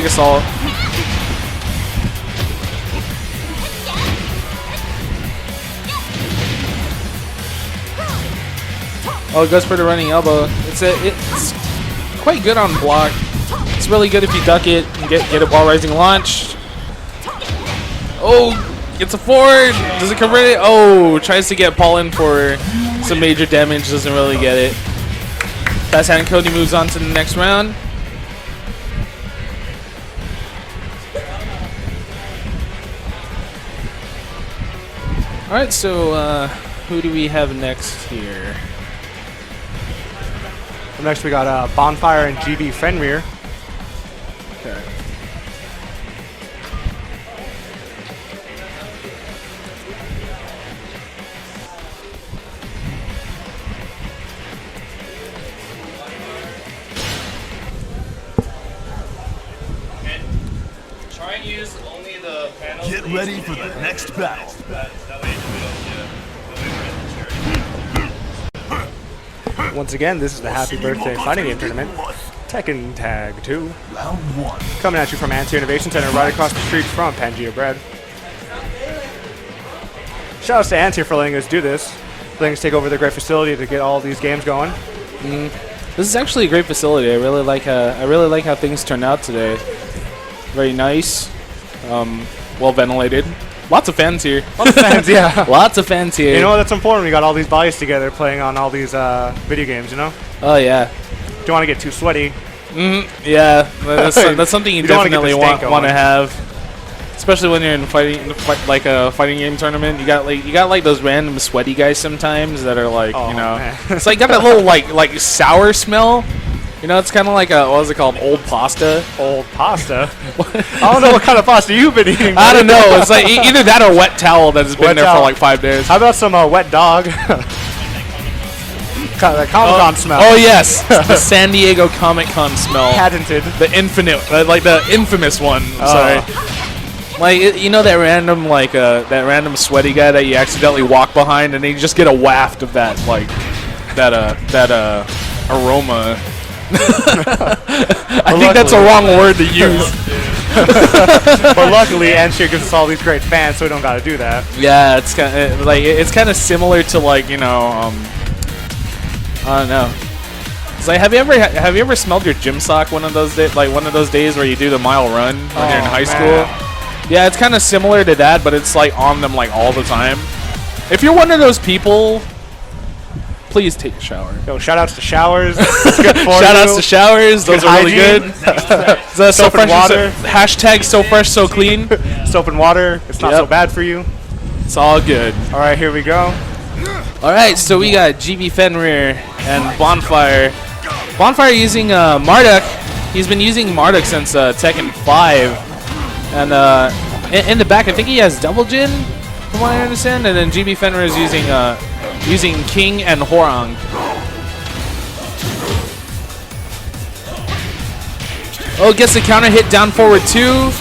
assault. Oh, it goes for the running elbow. It's quite good on block. It's really good if you duck it and get it while rising launch. Oh, gets a forward. Does it convert it? Oh, tries to get Paul in for some major damage. Doesn't really get it. Fast hand Cody moves on to the next round. All right, so who do we have next here? Next we got Bonfire and GB Fenrir. Okay. Try and use only the panels. Get ready for the next battle. Once again, this is the Happy Birthday Fighting Game Tournament. Tekken Tag 2. Round 1. Coming at you from Anti Innovation Center right across the street from Pangea Bread. Shoutouts to Anti for letting us do this. Letting us take over their great facility to get all these games going. This is actually a great facility. I really like how things turned out today. Very nice, well ventilated. Lots of fans here. Lots of fans, yeah. Lots of fans here. You know what? That's important. We got all these bodies together playing on all these video games, you know? Oh, yeah. Don't want to get too sweaty. Yeah, that's something you don't wanna get definitely the want stank to going. have. Especially when you're in like a fighting game tournament. You got like those random sweaty guys sometimes that are like, Oh, you know. man. It's like got that little like sour smell. You know, it's kind of like a, what is it called? Old pasta. Old pasta? I don't know what kind of pasta you've been eating. I don't know. It's like either that or wet towel that has been Wet there towel. for like 5 days. How about some wet dog? Comic-Con smell. Oh yes, the San Diego Comic-Con smell. Patented. The infinite, like the infamous one. Sorry. Like you know that random sweaty guy that you accidentally walk behind, and then you just get a waft of that aroma. I think that's a wrong word to use. But luckily, Anshir gives us all these great fans, so we don't got to do that. Yeah, it's kind of similar to like I don't know. It's like have you ever smelled your gym sock one of those days where you do the mile run when you're in high school? Yeah, it's kind of similar to that, but it's like on them like all the time. If you're one of those people, please take a shower. Yo, shout-outs to showers. It's good for Shout-outs you. to showers. Those are really hygiene. good. So Soap and fresh, water. hashtag so fresh, so clean. Soap and water. It's not Yep. so bad for you. It's all good. All right, here we go. All right, so we got GB Fenrir and Bonfire. Bonfire using Marduk. He's been using Marduk since Tekken 5. And in the back, I think he has Double Jin, from what I understand. And then GB Fenrir is using King and Horang. Oh, gets the counter hit down forward 2.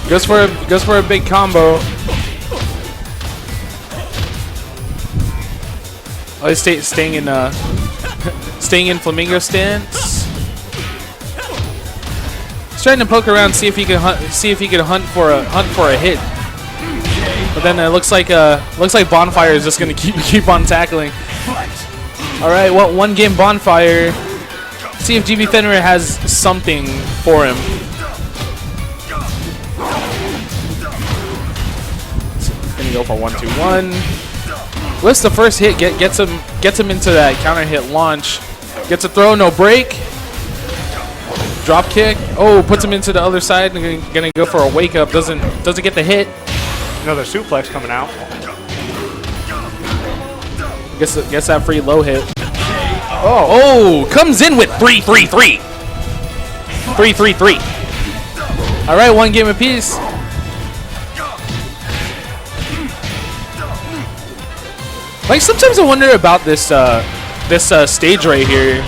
Goes for a big combo. Oh, he's staying in flamingo stance. He's trying to poke around, see if he can hunt for a hit. But then it looks like Bonfire is just gonna keep on tackling. All right, well, one game Bonfire. See if GB Fenrir has something for him. Gonna go for 1-2-1. Lifts the first hit, gets him into that counter hit launch. Gets a throw, no break. Drop kick. Oh, puts him into the other side and gonna go for a wake up. Doesn't get the hit. Another suplex coming out. Gets that free low hit. Oh, comes in with 3-3-3. 3-3-3. All right, one game apiece. Like sometimes I wonder about this stage right here.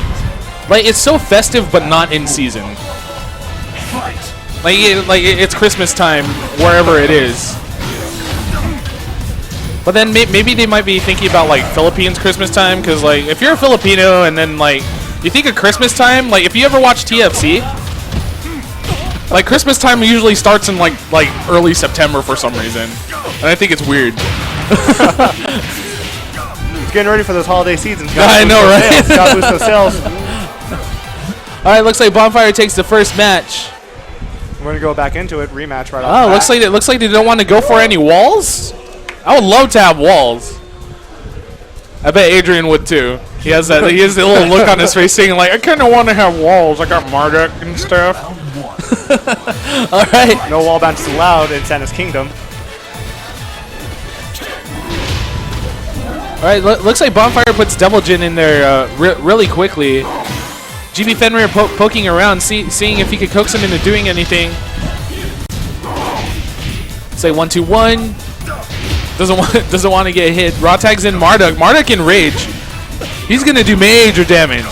Like it's so festive but not in season. Like it's Christmas time wherever it is. But then maybe they might be thinking about like Philippines Christmas time, because like if you're a Filipino and then like you think of Christmas time, like if you ever watch TFC, Like Christmas time usually starts in like early September for some reason, and I think it's weird. It's getting ready for those holiday seasons. I know, right? Gotta boost those sales. All right, looks like Bonfire takes the first match. We're gonna go back into it. Rematch right off. Oh, looks like they don't want to go for any walls. I would love to have walls. I bet Adrian would too. He has that. He has the little look on his face, saying like, "I kind of want to have walls. I got Marduk and stuff." All right. No wall bounces allowed in Santa's Kingdom. All right. Looks like Bonfire puts Devil Jin in there really quickly. GB Fenrir poking around, seeing if he could coax him into doing anything. Say 1-2-1. Doesn't want to get hit. Raw tags in Marduk. Marduk in rage. He's gonna do major damage.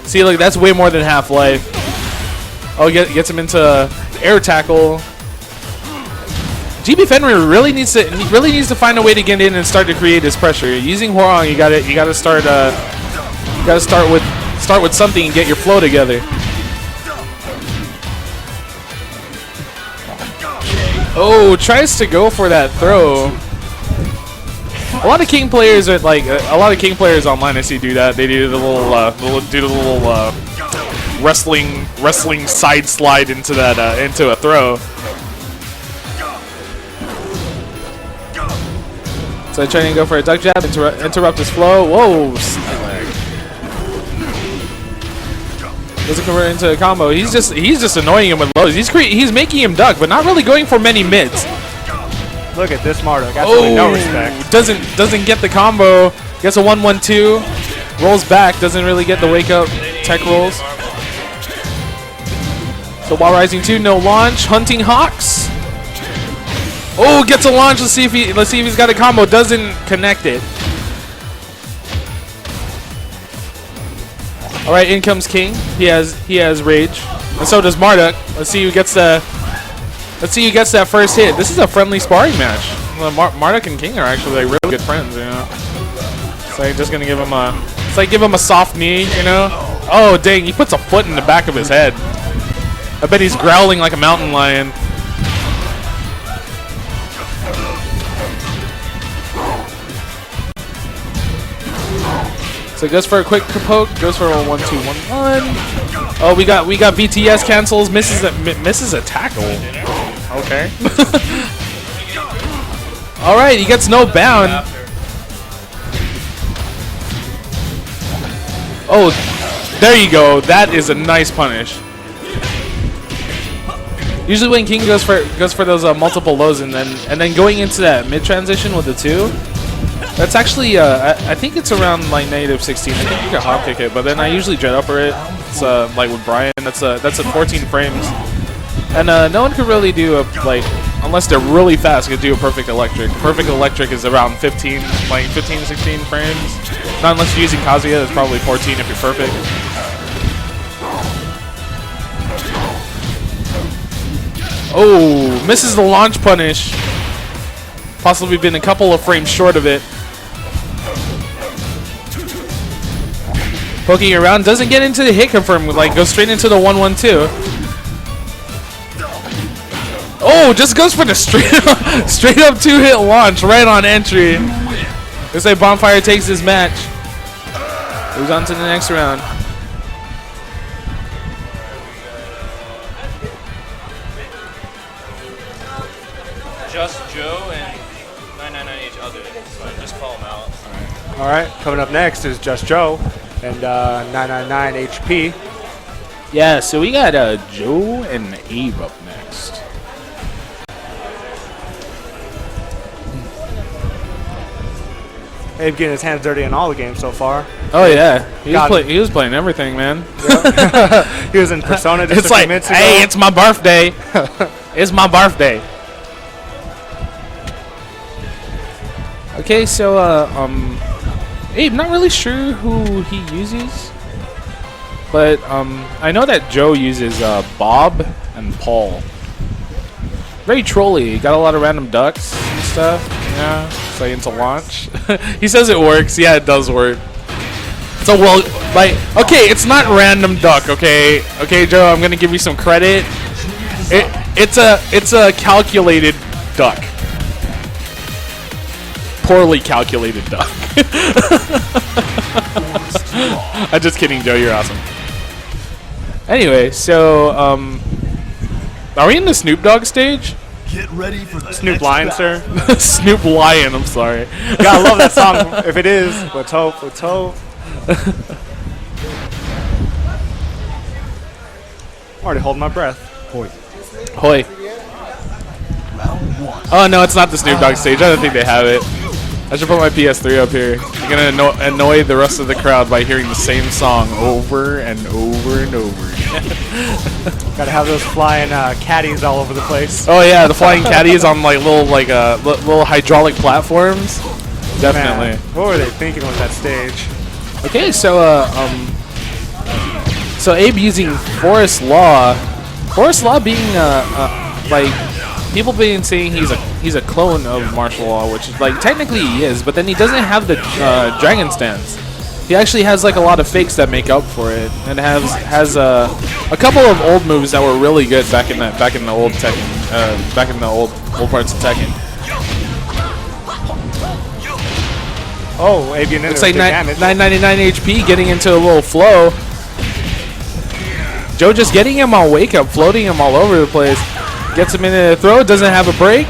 See, look, that's way more than half life. Oh, gets him into air tackle. GB Fenrir really needs to find a way to get in and start to create his pressure. Using Hwoarang, you gotta start with something and get your flow together. Oh, tries to go for that throw. A lot of King players are like a lot of King players online. I see do that. They do the little wrestling side slide into that into a throw. So trying to go for a duck jab, interrupt his flow. Whoa, side leg. Doesn't convert into a combo. He's just annoying him with lows. He's making him duck, but not really going for many mids. Look at this Marduk. Absolutely no respect. Doesn't get the combo. Gets a 1-1-2. Rolls back. Doesn't really get the wake up tech rolls. So while rising 2, no launch. Hunting Hawks. Oh, gets a launch. Let's see if he's got a combo. Doesn't connect it. All right, in comes King. He has rage, and so does Marduk. Let's see who gets that first hit. This is a friendly sparring match. Marduk and King are actually like really good friends, you know. It's like just gonna give him a soft knee, you know. Oh dang, he puts a foot in the back of his head. I bet he's growling like a mountain lion. So goes for a quick poke, goes for a 1-2-1-1. Oh, we got VTS cancels, misses a tackle. Okay. All right, he gets no bound. Oh, there you go. That is a nice punish. Usually when King goes for those multiple lows and then going into that mid transition with the 2. That's actually, I think it's around like -16. I think you can hop kick it, but then I usually jet upper it. It's like with Brian, that's at 14 frames, and no one could really do unless they're really fast, could do a perfect electric. Perfect electric is around 15, 16 frames. Not unless you're using Kazuya, it's probably 14 if you're perfect. Oh, misses the launch punish. Possibly been a couple of frames short of it. Poking around, doesn't get into the hit confirm, like goes straight into the 1-1-2. Oh, just goes for the straight up 2-hit launch right on entry. Looks like Bonfire takes this match. Moves on to the next round. Just Joe and 999H other, so just call them out. All right, coming up next is Just Joe and 999 HP. Yeah, so we got Joe and Abe up next. Abe getting his hands dirty in all the games so far. Oh yeah, he was playing everything, man. Yep. He was in Persona just It's a few like, minutes ago. hey, it's my birthday. It's my birthday. Okay, so Abe, not really sure who he uses, but I know that Joe uses Bob and Paul. Very trolly. Got a lot of random ducks and stuff. Yeah, it's like into launch. He says it works. Yeah, it does work. So well, like, okay, it's not random duck. Okay, okay, Joe, I'm gonna give you some credit. It's a calculated duck. Poorly calculated duck. I'm just kidding, Joe. You're awesome. Anyway, so are we in the Snoop Dogg stage? Get ready for the Snoop next Lion, battle. sir. Snoop Lion. I'm sorry. Gotta love that song. If it is, let's hope. Let's hope. I'm already holding my breath. Hoy. Oh no, it's not the Snoop Dogg stage. I don't think they have it. I should put my PS3 up here. I'm gonna annoy the rest of the crowd by hearing the same song over and over and over again. Gotta have those flying caddies all over the place. Oh yeah, the flying caddies on like little hydraulic platforms. Definitely. Man, what were they thinking with that stage? Okay, so so Abe using Forest Law. Forest Law being like people being saying he's a clone of Martial Law, which is like technically he is, but then he doesn't have the Dragon Stance. He actually has like a lot of fakes that make up for it, and has a couple of old moves that were really good back in the old Tekken, back in the old parts of Tekken. Oh, Avian Looks like 999 HP, getting into a little flow. Joe just getting him on wake up, floating him all over the place. Gets him in a throw, doesn't have a break.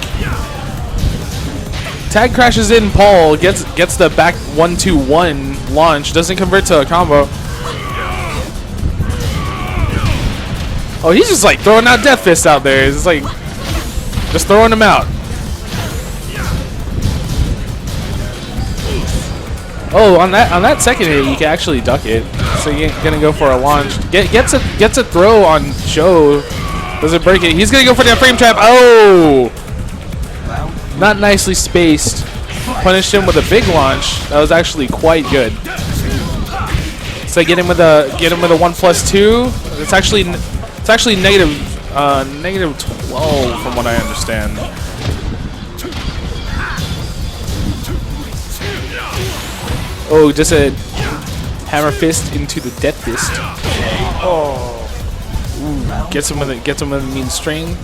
Tag crashes in, Paul gets the back 1-2-1 launch, doesn't convert to a combo. Oh, he's just like throwing out Death Fist out there. It's like just throwing them out. Oh, on that second hit, you can actually duck it. So you're gonna go for a launch. Gets a throw on Joe. Doesn't break it. He's gonna go for that frame trap. Oh, not nicely spaced. Punished him with a big launch. That was actually quite good. So get him with a 1+2. It's actually negative 12 from what I understand. Oh, just a hammer fist into the Death Fist. Oh. Ooh, gets him with a mean string.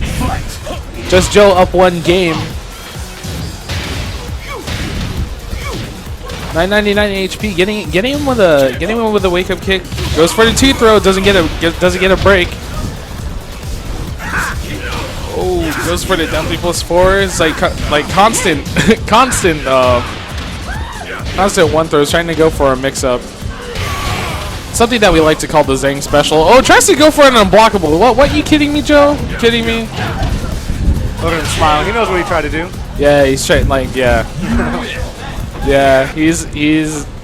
Just Joe up one game. 999 HP, getting him with a wake up kick. Goes for the two throw, doesn't get a break. Oh, goes for the down 3+4. It's like constant constant one throws, trying to go for a mix up. Something that we like to call the Zang special. Oh, tries to go for an unblockable. What? You kidding me, Joe? You kidding me? Look at him smiling. He knows what he tried to do. Yeah, he's trying, like, yeah. Yeah, he's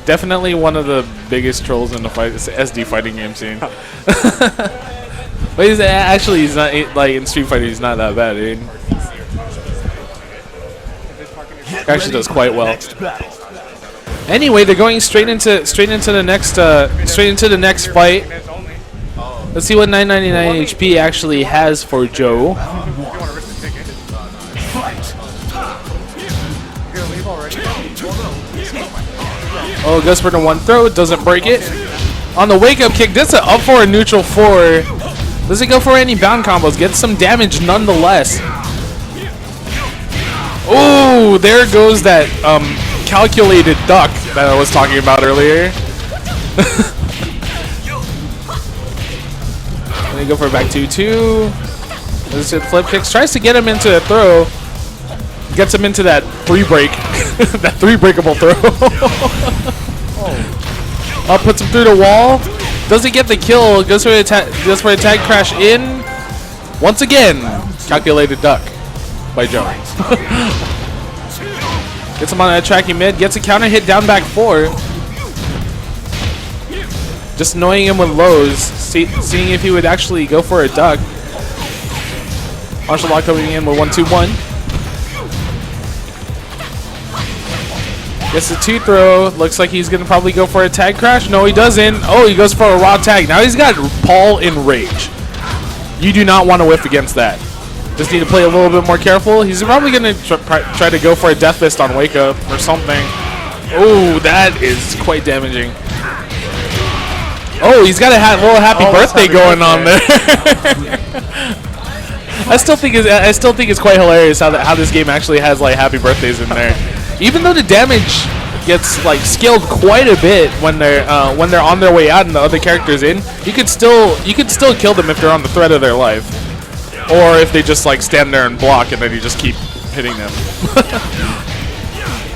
definitely one of the biggest trolls in the SD fighting game scene. But he's not, like, in Street Fighter, he's not that bad, dude. He actually does quite well. Anyway, they're going straight into the next fight. Let's see what 999 HP actually has for Joe. Oh, goes for the one throw, doesn't break it. On the wake up kick, that's an up 4 and neutral 4. Doesn't go for any bound combos, gets some damage nonetheless. Oh, there goes that calculated duck that I was talking about earlier. Let me go for a back 2-2. This is flip kicks. Tries to get him into a throw. Gets him into that 3-break. That 3-breakable throw. Puts him through the wall. Doesn't get the kill. Goes for a tag crash in. Once again, calculated duck by Jones. Gets him on a tracking mid, gets a counter hit down back 4. Just annoying him with lows, seeing if he would actually go for a duck. Martial Law coming in with 1-2-1. Gets the 2 throw, looks like he's gonna probably go for a tag crash. No, he doesn't. Oh, he goes for a raw tag. Now he's got Paul in rage. You do not want to whiff against that. Just need to play a little bit more careful. He's probably going to try to go for a Death Fist on Wake Up or something. Oh, that is quite damaging. Oh, he's got a little happy Almost birthday happy going on birthday. there. I still think it's quite hilarious how this game actually has like happy birthdays in there. Even though the damage gets like scaled quite a bit when they're on their way out and the other character's in, you could still kill them if they're on the threat of their life, or if they just like stand there and block and then you just keep hitting them.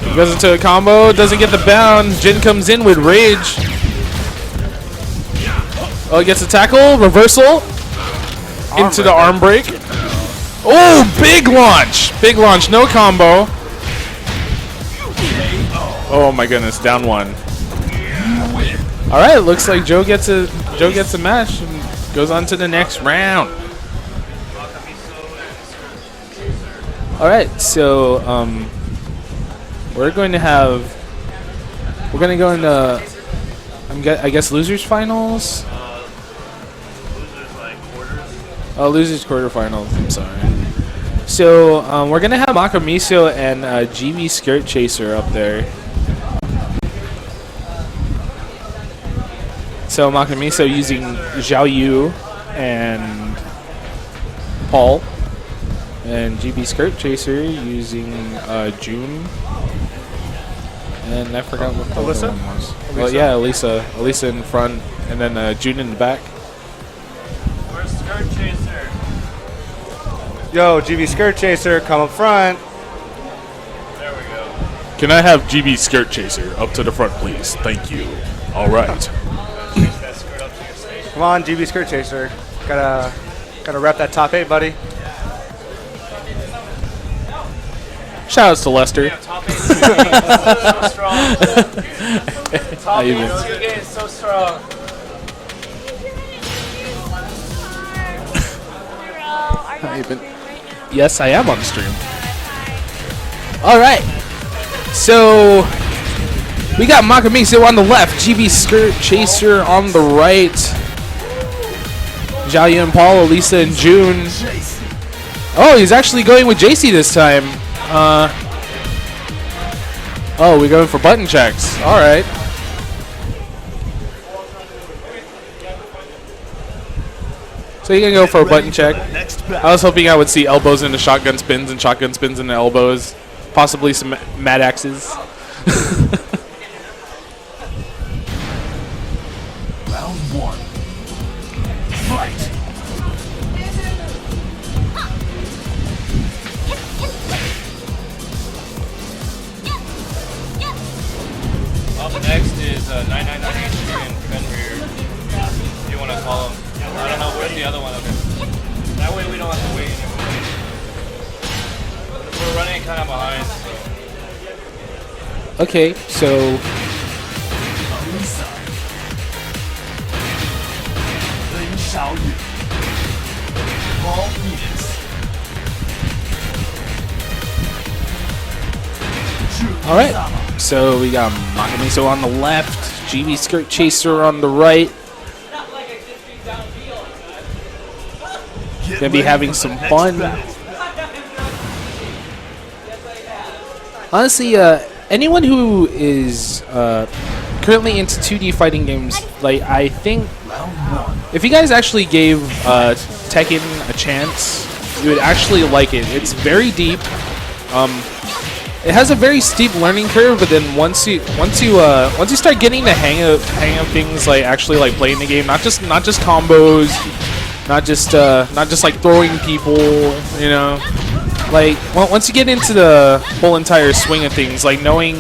He goes into a combo, doesn't get the bound. Jin comes in with rage. Oh, he gets a tackle, reversal into the arm break. Oh, big launch, no combo. Oh my goodness, down one. All right, looks like Joe gets a match and goes on to the next round. All right, so we're going to go into I guess losers finals. Oh, losers quarterfinals. I'm sorry. So we're gonna have Makamiso and GB Skirt Chaser up there. So Makamiso using Xiao Yu and Paul, and GB Skirt Chaser using June. And I forgot what the other one was. Well, yeah, Elisa in front, and then June in the back. Where's Skirt Chaser? Yo, GB Skirt Chaser, come up front. There we go. Can I have GB Skirt Chaser up to the front, please? Thank you. All right. Chase that skirt up to your station. Come on, GB Skirt Chaser. Gotta rep that top 8, buddy. Shoutouts to Lester. Damn, top 8 so strong. Top 8 is so strong. Yes, I am on stream. All right. So we got Makamiso on the left, GB Skirt Chaser on the right, Xiaoyu and Paul, Elisa and June. Oh, he's actually going with JC this time. Oh, we're going for button checks. All right. So you can go for a button check. I was hoping I would see elbows into shotgun spins and shotgun spins into elbows. Possibly some mad axes. Round 1. Fight. Up next is 999HQ and Fenrir. If you want to call him. I don't know, where's the other one? Okay. That way we don't have to wait anymore. We're running kind of behind. Okay, so Elisa. Then Xiaoyu. Paul Venus. all right. So we got Makamiso on the left, GB Skirt Chaser on the right. Gonna be having some fun. Honestly, anyone who is currently into 2D fighting games, like I think, if you guys actually gave Tekken a chance, you would actually like it. It's very deep. It has a very steep learning curve, but then once you start getting the hang of things, like actually like playing the game, not just combos, not just like throwing people, you know. Like once you get into the whole entire swing of things, like knowing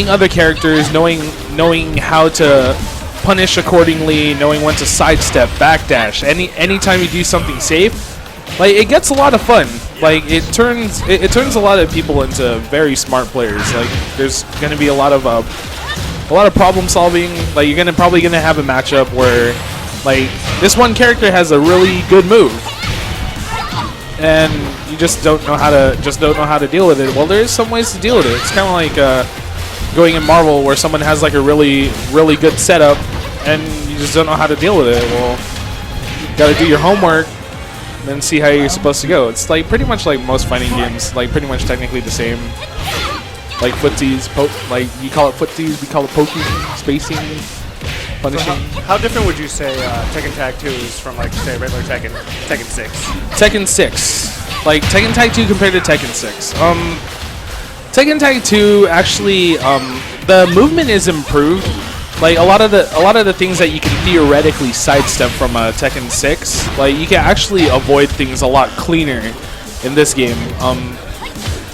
other characters, knowing how to punish accordingly, knowing when to sidestep, backdash, anytime you do something safe, like it gets a lot of fun. Like it turns a lot of people into very smart players. Like there's gonna be a lot of problem solving. Like you're probably gonna have a matchup where like this one character has a really good move, and you just don't know how to deal with it. Well, there's some ways to deal with it. It's kind of like going in Marvel where someone has like a really good setup, and you just don't know how to deal with it. Well, you gotta do your homework, then see how you're supposed to go. It's like pretty much like most fighting games, like pretty much technically the same. Like footsies, like you call it footsies, we call it poking, spacing. punishing. How different would you say Tekken Tag 2 is from, like, say, regular Tekken 6? Tekken 6. Like, Tekken Tag 2 compared to Tekken 6. Tekken Tag 2 actually, the movement is improved. Like, a lot of the things that you can theoretically sidestep from Tekken 6, like, you can actually avoid things a lot cleaner in this game.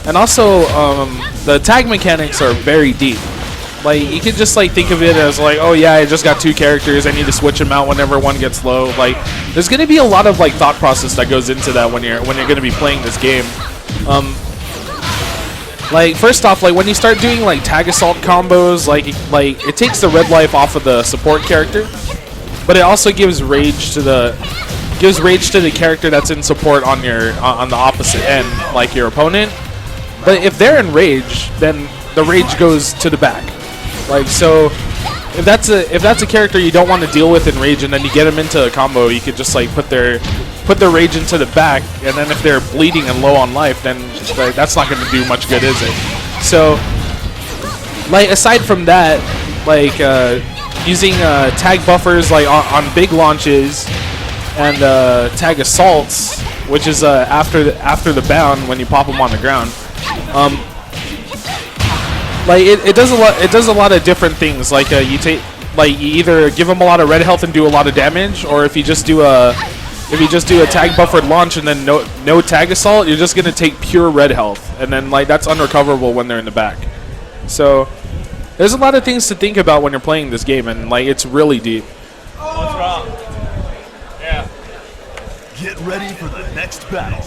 And also, the tag mechanics are very deep. Like, you could just, like, think of it as, like, oh yeah, I just got 2 characters, I need to switch them out whenever one gets low. Like, there's gonna be a lot of, like, thought process that goes into that when you're gonna be playing this game. Like, first off, like, when you start doing, like, tag assault combos, like it takes the red life off of the support character, but it also gives rage to the character that's in support on the opposite end, like your opponent. But if they're in rage, then the rage goes to the back. Like, so if that's a character you don't want to deal with in rage, and then you get them into a combo, you could just, like, put their rage into the back, and then if they're bleeding and low on life, then, like, that's not going to do much good, is it? So, like, aside from that, like, using tag buffers, like, on big launches, and tag assaults, which is after the bound when you pop them on the ground, like, it does a lot of different things. Like, you either give them a lot of red health and do a lot of damage, or if you just do a tag buffered launch and then no tag assault, you're just gonna take pure red health, and then, like, that's unrecoverable when they're in the back. So there's a lot of things to think about when you're playing this game, and, like, it's really deep. What's wrong? Yeah. Get ready for the next battle.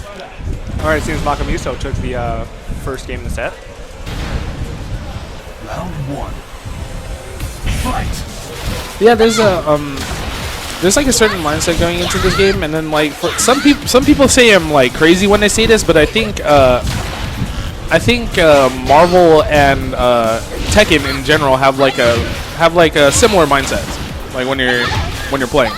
Alright, it seems Makamuso took the first game in the set. Round 1. Fight. Yeah, there's like a certain mindset going into this game, and then, like, for some people say I'm, like, crazy when I say this, but I think Marvel and Tekken in general have like a similar mindset, like, when you're playing,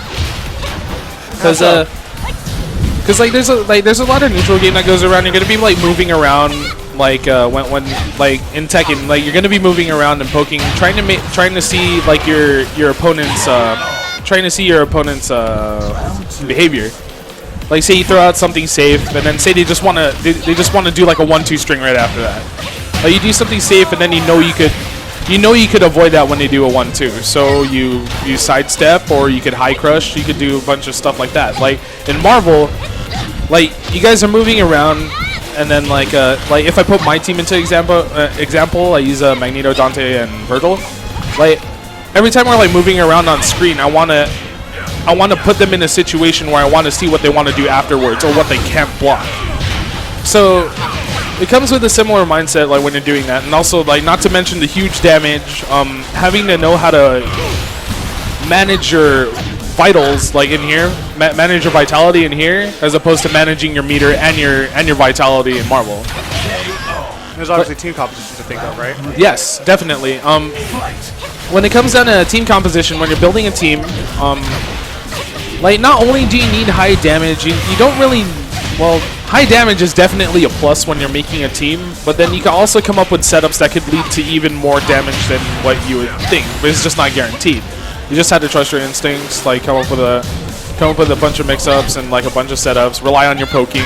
because like there's a lot of neutral game that goes around. You're gonna be, like, moving around, like, when like in Tekken, like, you're gonna be moving around and poking, trying to see, like, your opponent's behavior. Like, say you throw out something safe, and then say they just want to do, like, a 1-2 string right after that. Like, you do something safe, and then you know you could avoid that when they do a 1-2. So you sidestep, or you could high crush. You could do a bunch of stuff like that. Like, in Marvel, like, you guys are moving around, and then, like if I put my team into example, I use Magneto, Dante, and Virgil. Like, every time we're, like, moving around on screen, I want to put them in a situation where I want to see what they want to do afterwards, or what they can't block. So it comes with a similar mindset, like, when you're doing that, and also, like, not to mention the huge damage, having to know how to manage your vitals, like, in here, manage your vitality in here, as opposed to managing your meter and your vitality in Marvel. There's obviously team compositions to think of, right? Yes, definitely. When it comes down to team composition, when you're building a team, like, not only do you need high damage, you don't really, well, high damage is definitely a plus when you're making a team, but then you can also come up with setups that could lead to even more damage than what you would think, but it's just not guaranteed. You just have to trust your instincts, like, come up with a bunch of mix-ups and, like, a bunch of setups, rely on your poking.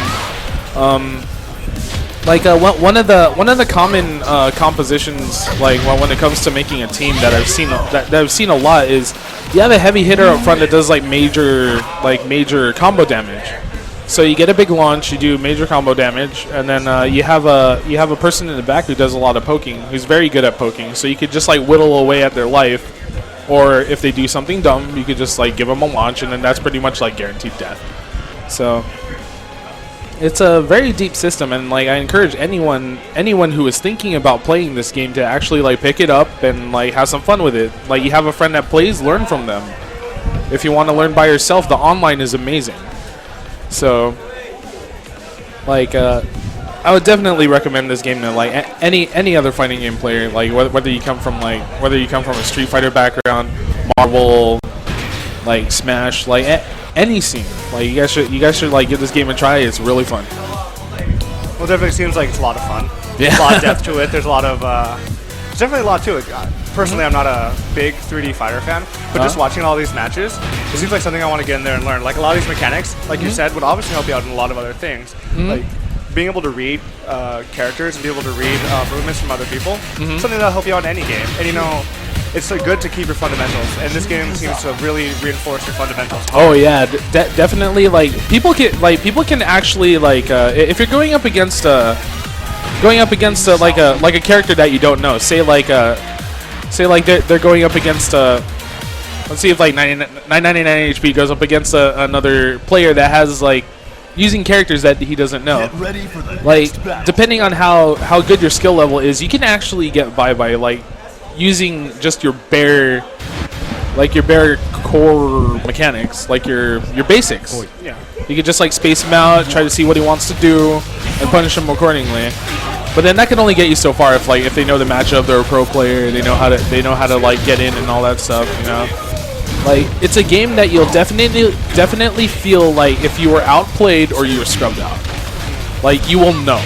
Like, one of the common compositions, like, when it comes to making a team that I've seen a lot, is you have a heavy hitter up front that does, like, major combo damage. So you get a big launch, you do major combo damage, and then you have a person in the back who does a lot of poking, who's very good at poking. So you could just, like, whittle away at their life, or if they do something dumb, you could just, like, give them a launch, and then that's pretty much, like, guaranteed death. So it's a very deep system, and, like, I encourage anyone who is thinking about playing this game to actually, like, pick it up and, like, have some fun with it. Like, you have a friend that plays, learn from them. If you want to learn by yourself, the online is amazing. So, like, I would definitely recommend this game to, like, any other fighting game player. Like, whether you come from a Street Fighter background, Marvel, like, Smash, like, any scene. Like, you guys should like, give this game a try. It's really fun. Well, it definitely seems like it's a lot of fun. Yeah. There's a lot of depth to it. There's a lot of there's definitely a lot to it. personally, I'm not a big 3D fighter fan, but just watching all these matches, it seems like something I want to get in there and learn. Like a lot of these mechanics, like you said, would obviously help you out in a lot of other things. Like being able to read characters and be able to read movements from other people, something that'll help you out in any game. And you know, it's good to keep your fundamentals, and this game seems to really reinforce your fundamentals. Oh yeah, definitely. Like people can actually like if you're going up against like a character that you don't know. Say like they're going up against let's see if like 999 HP goes up against another player that has like using characters that he doesn't know. Get ready for the Like next battle. depending on how good your skill level is, you can actually get by like using just your bare core mechanics, like your basics. Yeah. You could just like space him out, try to see what he wants to do, and punish him accordingly. But then that can only get you so far if they know the matchup, they're a pro player, they know how to like get in and all that stuff, you know. Like it's a game that you'll definitely feel like if you were outplayed or you were scrubbed out. Like you will know.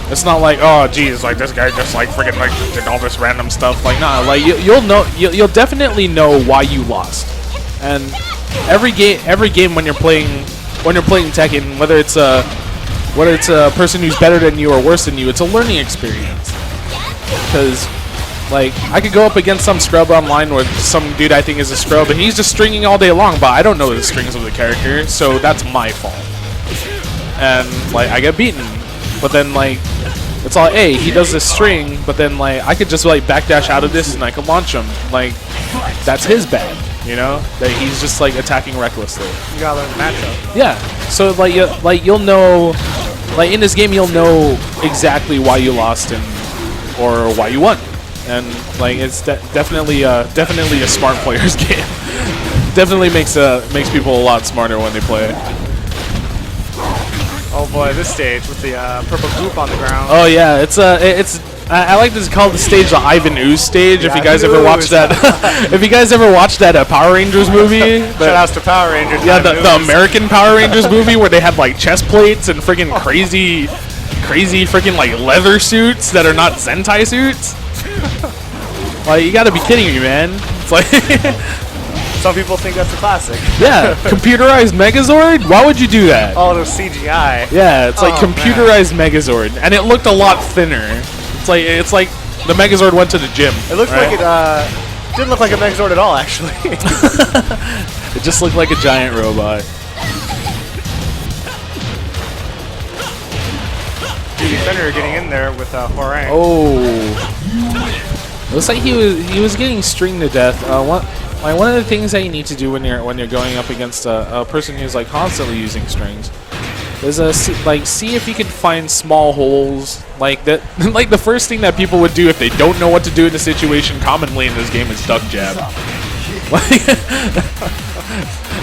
It's not like, oh geez, like this guy just like freaking like did all this random stuff. Like nah, like you'll know, you'll definitely know why you lost. And every game when you're playing Tekken, whether it's a person who's better than you or worse than you, it's a learning experience. Because like I could go up against some scrub online with some dude I think is a scrub, and he's just stringing all day long, but I don't know the strings of the character, so that's my fault. And like I get beaten. But then like it's all, hey, he does this string, but then like I could just like backdash out of this and I could launch him. Like that's his bad, you know? That he's just like attacking recklessly. You gotta learn the matchup. Yeah. So like you'll know, like in this game you'll know exactly why you lost or why you won. And like it's definitely a smart player's game. Definitely makes people a lot smarter when they play. Oh boy, this stage with the purple goop on the ground. Oh yeah, I like this called the stage the Ivan Ooze stage. If you guys ever watched that, Power Rangers movie, Shout outs to Power Rangers. yeah, the American Power Rangers movie where they had like chest plates and freaking crazy freaking like leather suits that are not Zentai suits. Like you gotta be kidding me, man! It's like Some people think that's a classic. yeah, computerized Megazord. Why would you do that? Oh, those CGI. Yeah, it's like Oh, man. computerized Megazord, and it looked a lot thinner. It's like the Megazord went to the gym. It looks right? like it didn't look like a Megazord at all, actually. It just looked like a giant robot. Fenrir getting in there with Horang. Oh, looks like he was getting stringed to death. One of the things that you need to do when you're going up against a person who's like constantly using strings is see if you can find small holes like that. Like the first thing that people would do if they don't know what to do in a situation commonly in this game is duck jab.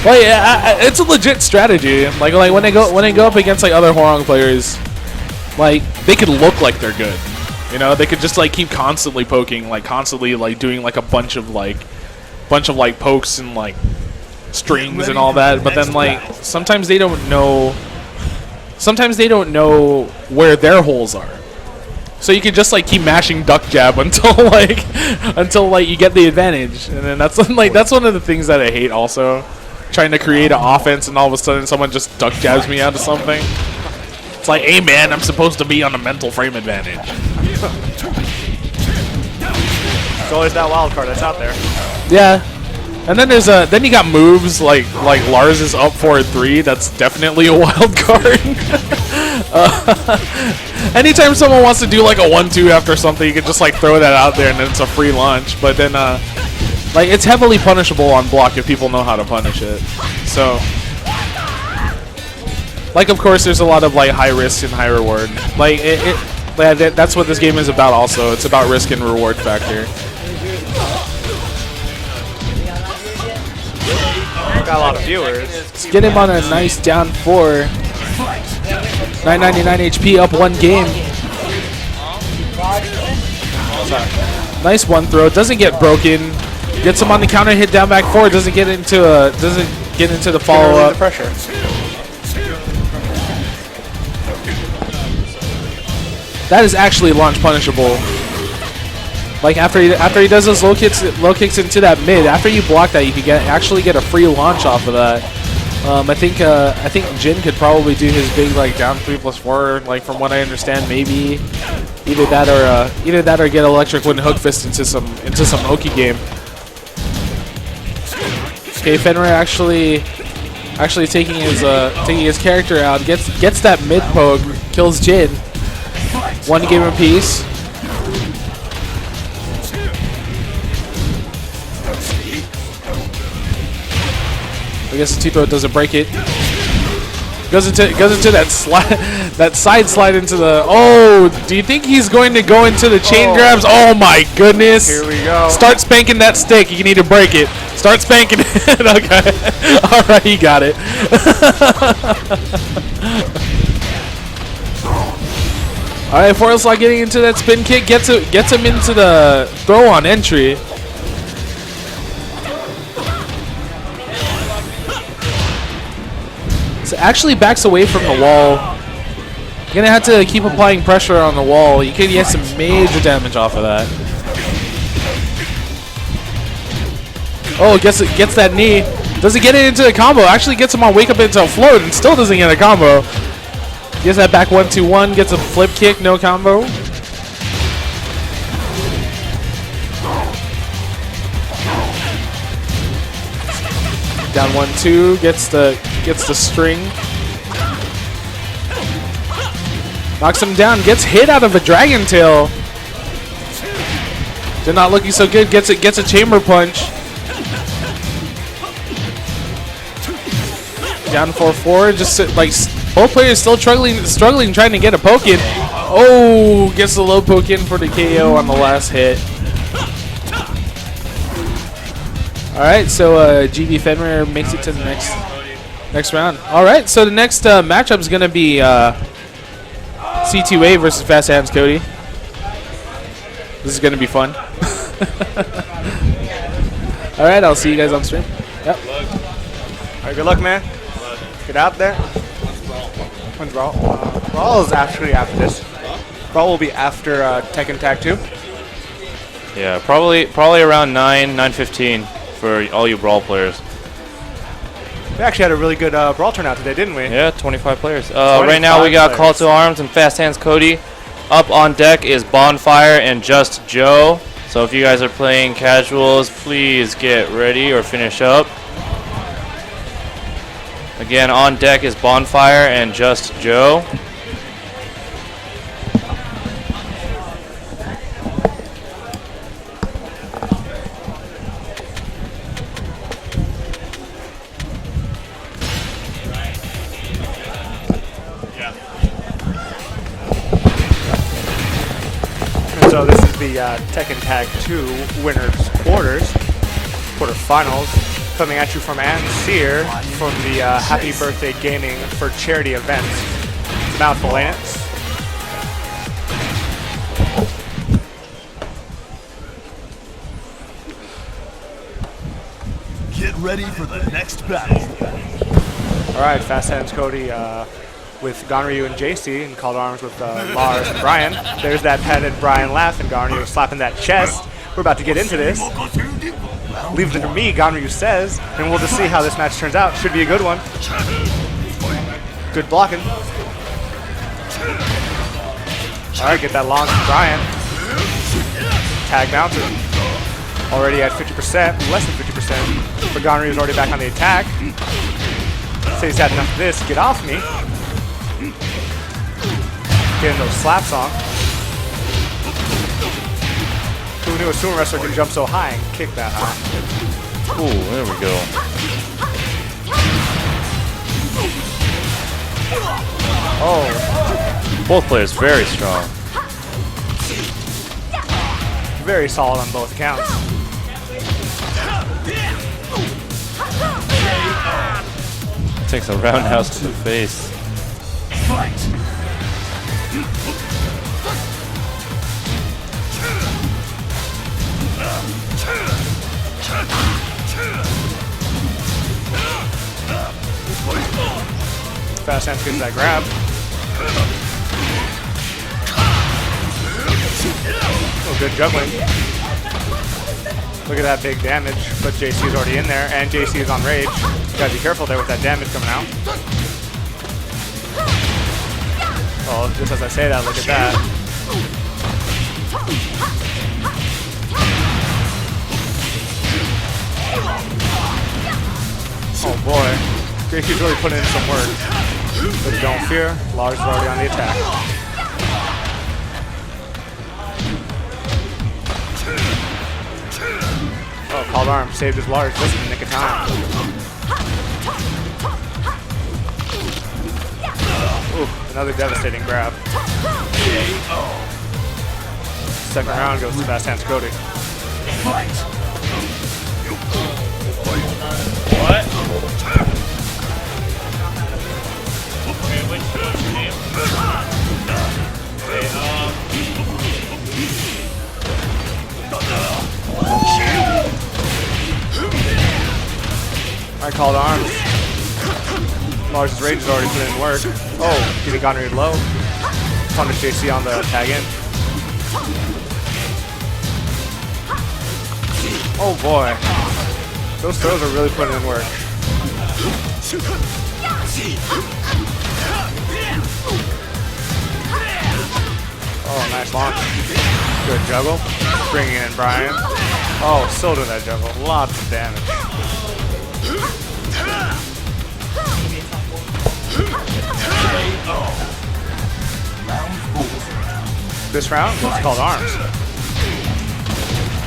Well, yeah, it's a legit strategy. Like when they go up against like other Horong players, like they could look like they're good. You know, they could just like keep constantly poking, like constantly like doing like a bunch of pokes and like strings and all that, but then like sometimes they don't know where their holes are. So you can just like keep mashing duck jab until you get the advantage, and then that's one of the things that I hate also, trying to create an offense and all of a sudden someone just duck jabs me out of something. It's like, hey man, I'm supposed to be on a mental frame advantage. It's always that wild card that's out there. Yeah, and then then you got moves like Lars is up 4-3. That's definitely a wild card. Anytime someone wants to do like a 1-2 after something, you can just like throw that out there and then it's a free launch. But then like it's heavily punishable on block if people know how to punish it. So like of course there's a lot of like high risk and high reward. Like that's what this game is about. Also, it's about risk and reward factor. Got a lot of viewers. Let's get him on a nice down 4. 999 HP, up 1 game. Nice one throw. Doesn't get broken. Gets him on the counter hit down back 4. Doesn't get into the follow up. The pressure. That is actually launch punishable. Like after he does those low kicks into that mid, after you block that, you can actually get a free launch off of that. I think Jin could probably do his big like down 3+4, like from what I understand, maybe either that or get electric wind hook fist into some Oki game. Okay, Fenrir actually taking his character out, gets that mid poke, kills Jin. One game apiece. I guess the T-throw doesn't break it. Goes into that side slide into the. Oh, do you think he's going to go into the chain grabs? Oh my goodness! Here we go. Start spanking that stick. You need to break it. Start spanking it. Okay. All right, he got it. All right, Forest getting into that spin kick gets him into the throw on entry. So actually backs away from the wall. You're gonna have to keep applying pressure on the wall. You can get some major damage off of that. Oh, gets that knee. Doesn't get it into the combo. Actually gets him on wake up into a float and still doesn't get a combo. Gets that back 1-2-1. Gets a flip kick, no combo. Down 1-2. Gets the string. Knocks him down. Gets hit out of a dragon tail. They're not looking so good. Gets a chamber punch. Down 4-4. Just like both players still struggling trying to get a poke in. Oh, gets the low poke in for the KO on the last hit. All right, so GB Fenrir makes it to the next round. All right, so the next matchup is gonna be C2A versus Fast Hands Cody. This is gonna be fun. All right, I'll see you guys on stream. Yep. All right, good luck, man. Get out there. When's Brawl? Brawl is actually after this. Brawl will be after Tekken Tag 2. Yeah, probably around 9:15 for all you Brawl players. We actually had a really good Brawl turnout today, didn't we? Yeah, 25 players. Right now we got Call to Arms and Fast Hands Cody. Up on deck is Bonfire and Just Joe. So if you guys are playing casuals, please get ready or finish up. Again, on deck is Bonfire and Just Joe. So this is the Tekken Tag 2 winners quarterfinals, coming at you from Anseer from the Happy Birthday Gaming for Charity event. It's a mouthful, ain't it? Get ready for the next battle. All right, Fast Hands Cody with Ganryu and JC, and Call to Arms with Lars and Brian. There's that padded Brian laugh, and Ganryu slapping that chest. We're about to get into this. Leave it to me, Ganryu says, and we'll just see how this match turns out. Should be a good one. Good blocking. All right, get that launch from Brian. Tag bouncer. Already at 50%, less than 50%, but Ganryu's already back on the attack. Say he's had enough of this. Get off me. Getting those slaps on. Who knew a sumo wrestler can jump so high and kick that high? Ooh, there we go. Oh, Both players very strong. very solid on both counts. Takes a roundhouse to the face. Fight! Fast Hands gets that grab. Oh, good juggling. Look at that big damage, but JC is already in there, and JC is on rage. You gotta be careful there with that damage coming out. Oh, just as I say that, look at that. Oh boy, JC's really putting in some work. But don't fear, Lars is already on the attack. Oh, called arm, saved his Lars just in the nick of time. Ooh, another devastating grab. Second round goes to Fast Hands Cody. What? I called arms. Lars' rage has already put in work. Oh, getting Gonry low. Punish JC on the tag in. Oh boy. Those throws are really putting in work. Oh, nice launch. Good juggle. Bringing in Brian. Oh, so did that juggle. Lots of damage. This round was called arms.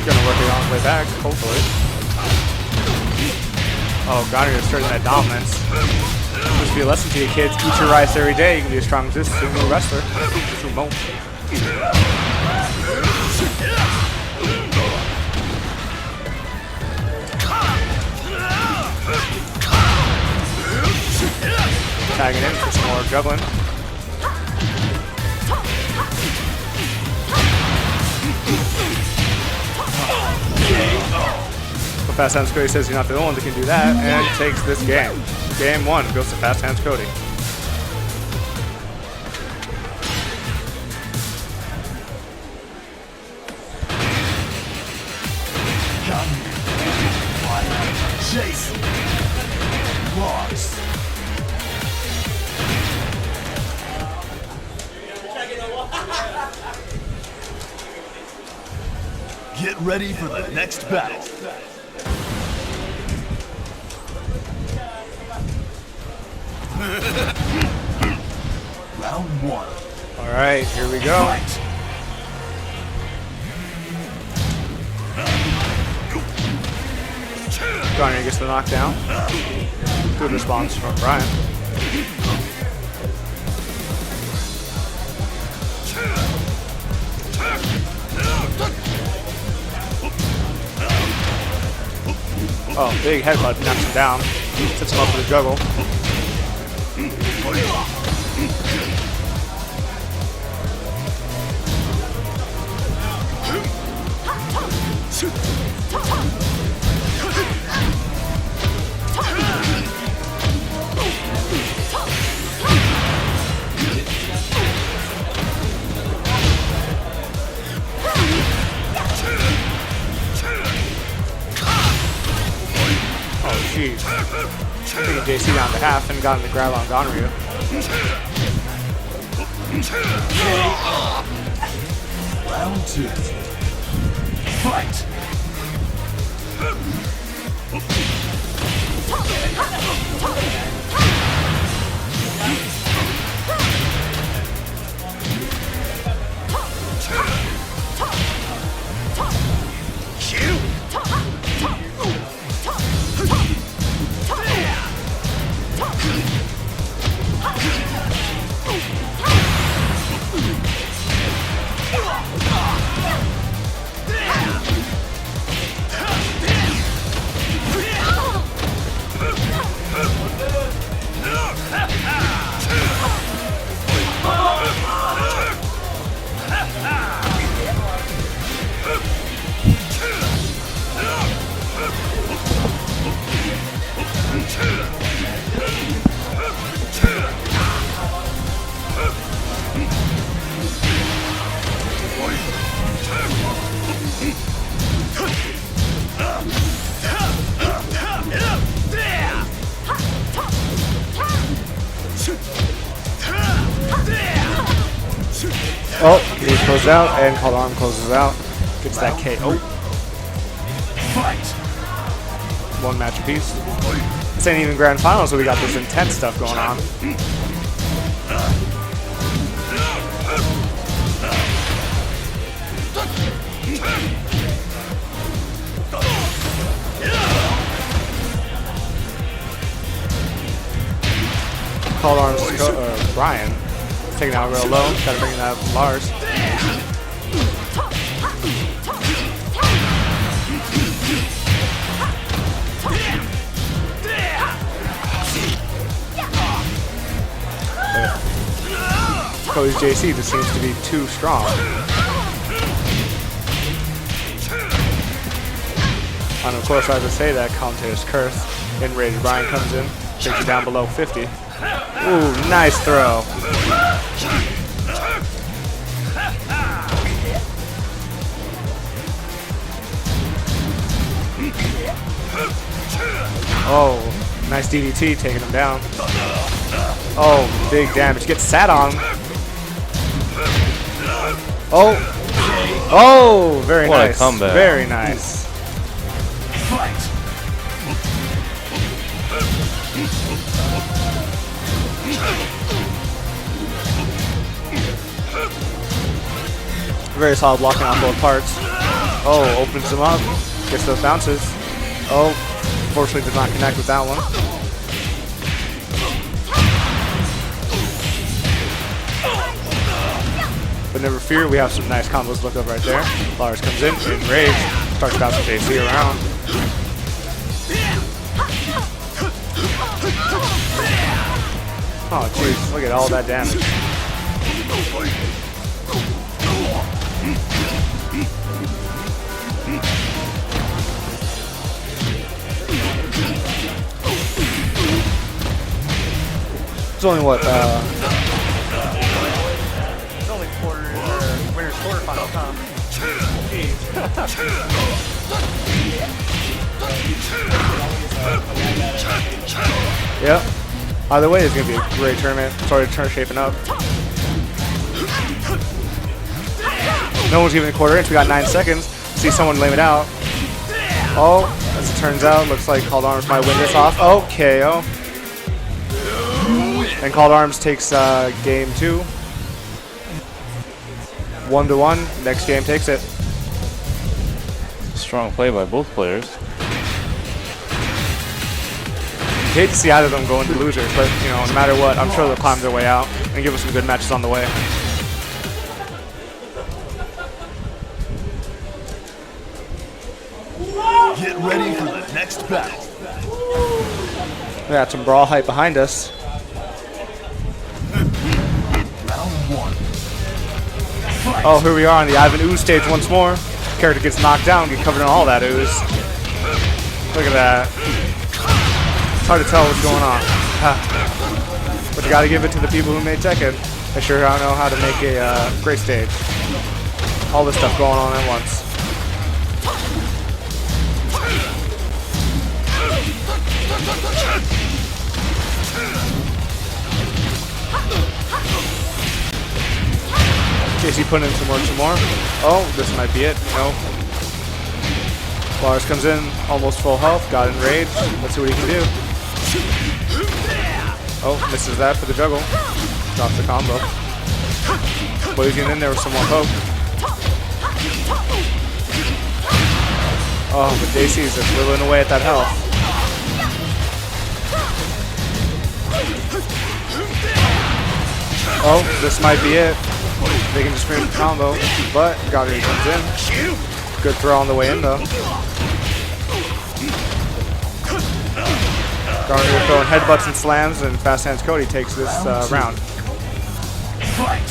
Gonna work it on his way back, hopefully. Oh, Gonry is starting that dominance. Just be a lesson to you kids. Eat your rice every day. You can be as strong as this sumo wrestler. Sumo. Tagging in for some more juggling. But Fast Hands Cody says he's not the only one that can do that and takes this game. Game 1 goes to Fast Hands Cody. Jason. Lars. Get ready for the next battle. Round 1. All right, here we go. Fight. Gonry gets the knockdown. Good response from Brian. Oh, big headbutt knocks him down. Sets him up with a juggle. Oh, jeez. Taking JC down to half and gotten the grab on Gonryu. Round 2. Fight. Oh, he closes out, and Called Arm closes out. Gets that KO. Fight. One match apiece. This ain't even grand finals, so we got this intense stuff going on. Called Arms, Brian. Taking out real low. Gotta bring that Lars. Cody's JC just seems to be too strong. And of course, I have to say that commentator's curse. Enraged Brian comes in, takes it down below 50. Ooh, nice throw. Oh, nice DDT taking him down. Oh, big damage. Gets sat on. Oh. Oh, very What a nice. comeback. Very nice. Fight. Very solid blocking on both parts. Oh, opens him up. Gets those bounces. Oh, fortunately did not connect with that one. But never fear, we have some nice combos look up right there. Lars comes in, enraged, starts bouncing JC around. Oh jeez, look at all that damage. It's only what, it's only winner's quarterfinals, huh? Yep. Either way, it's going to be a great tournament. It's already shaping up. No one's giving a quarter inch. We got 9 seconds. See someone lay it out. Oh, as it turns out, looks like Called Arms might win this off. Oh, KO. And Called Arms takes game 2. 1-1. Next game takes it. Strong play by both players. Hate to see either of them go into losers, but you know, no matter what, I'm sure they'll climb their way out and give us some good matches on the way. Get ready for the next battle. We got some brawl hype behind us. Round 1. Fight. Oh, here we are on the Ivan Ooze stage once more. Character gets knocked down, get covered in all that ooze. Look at that. It's hard to tell what's going on. But you gotta give it to the people who made Tekken. They sure know how to make a great stage. All this stuff going on at once. JC putting in some more. Oh, this might be it. No. Lars comes in, almost full health, got enraged. Let's see what he can do. Oh, misses that for the juggle. Drops the combo. But he's getting in there with some more poke. Oh, but JC's just whittling away at that health. Oh, this might be it. They can just finish the combo, but Goddard comes in. Good throw on the way in though. Goddard throwing headbutts and slams, and Fast Hands Cody takes this round. Fight.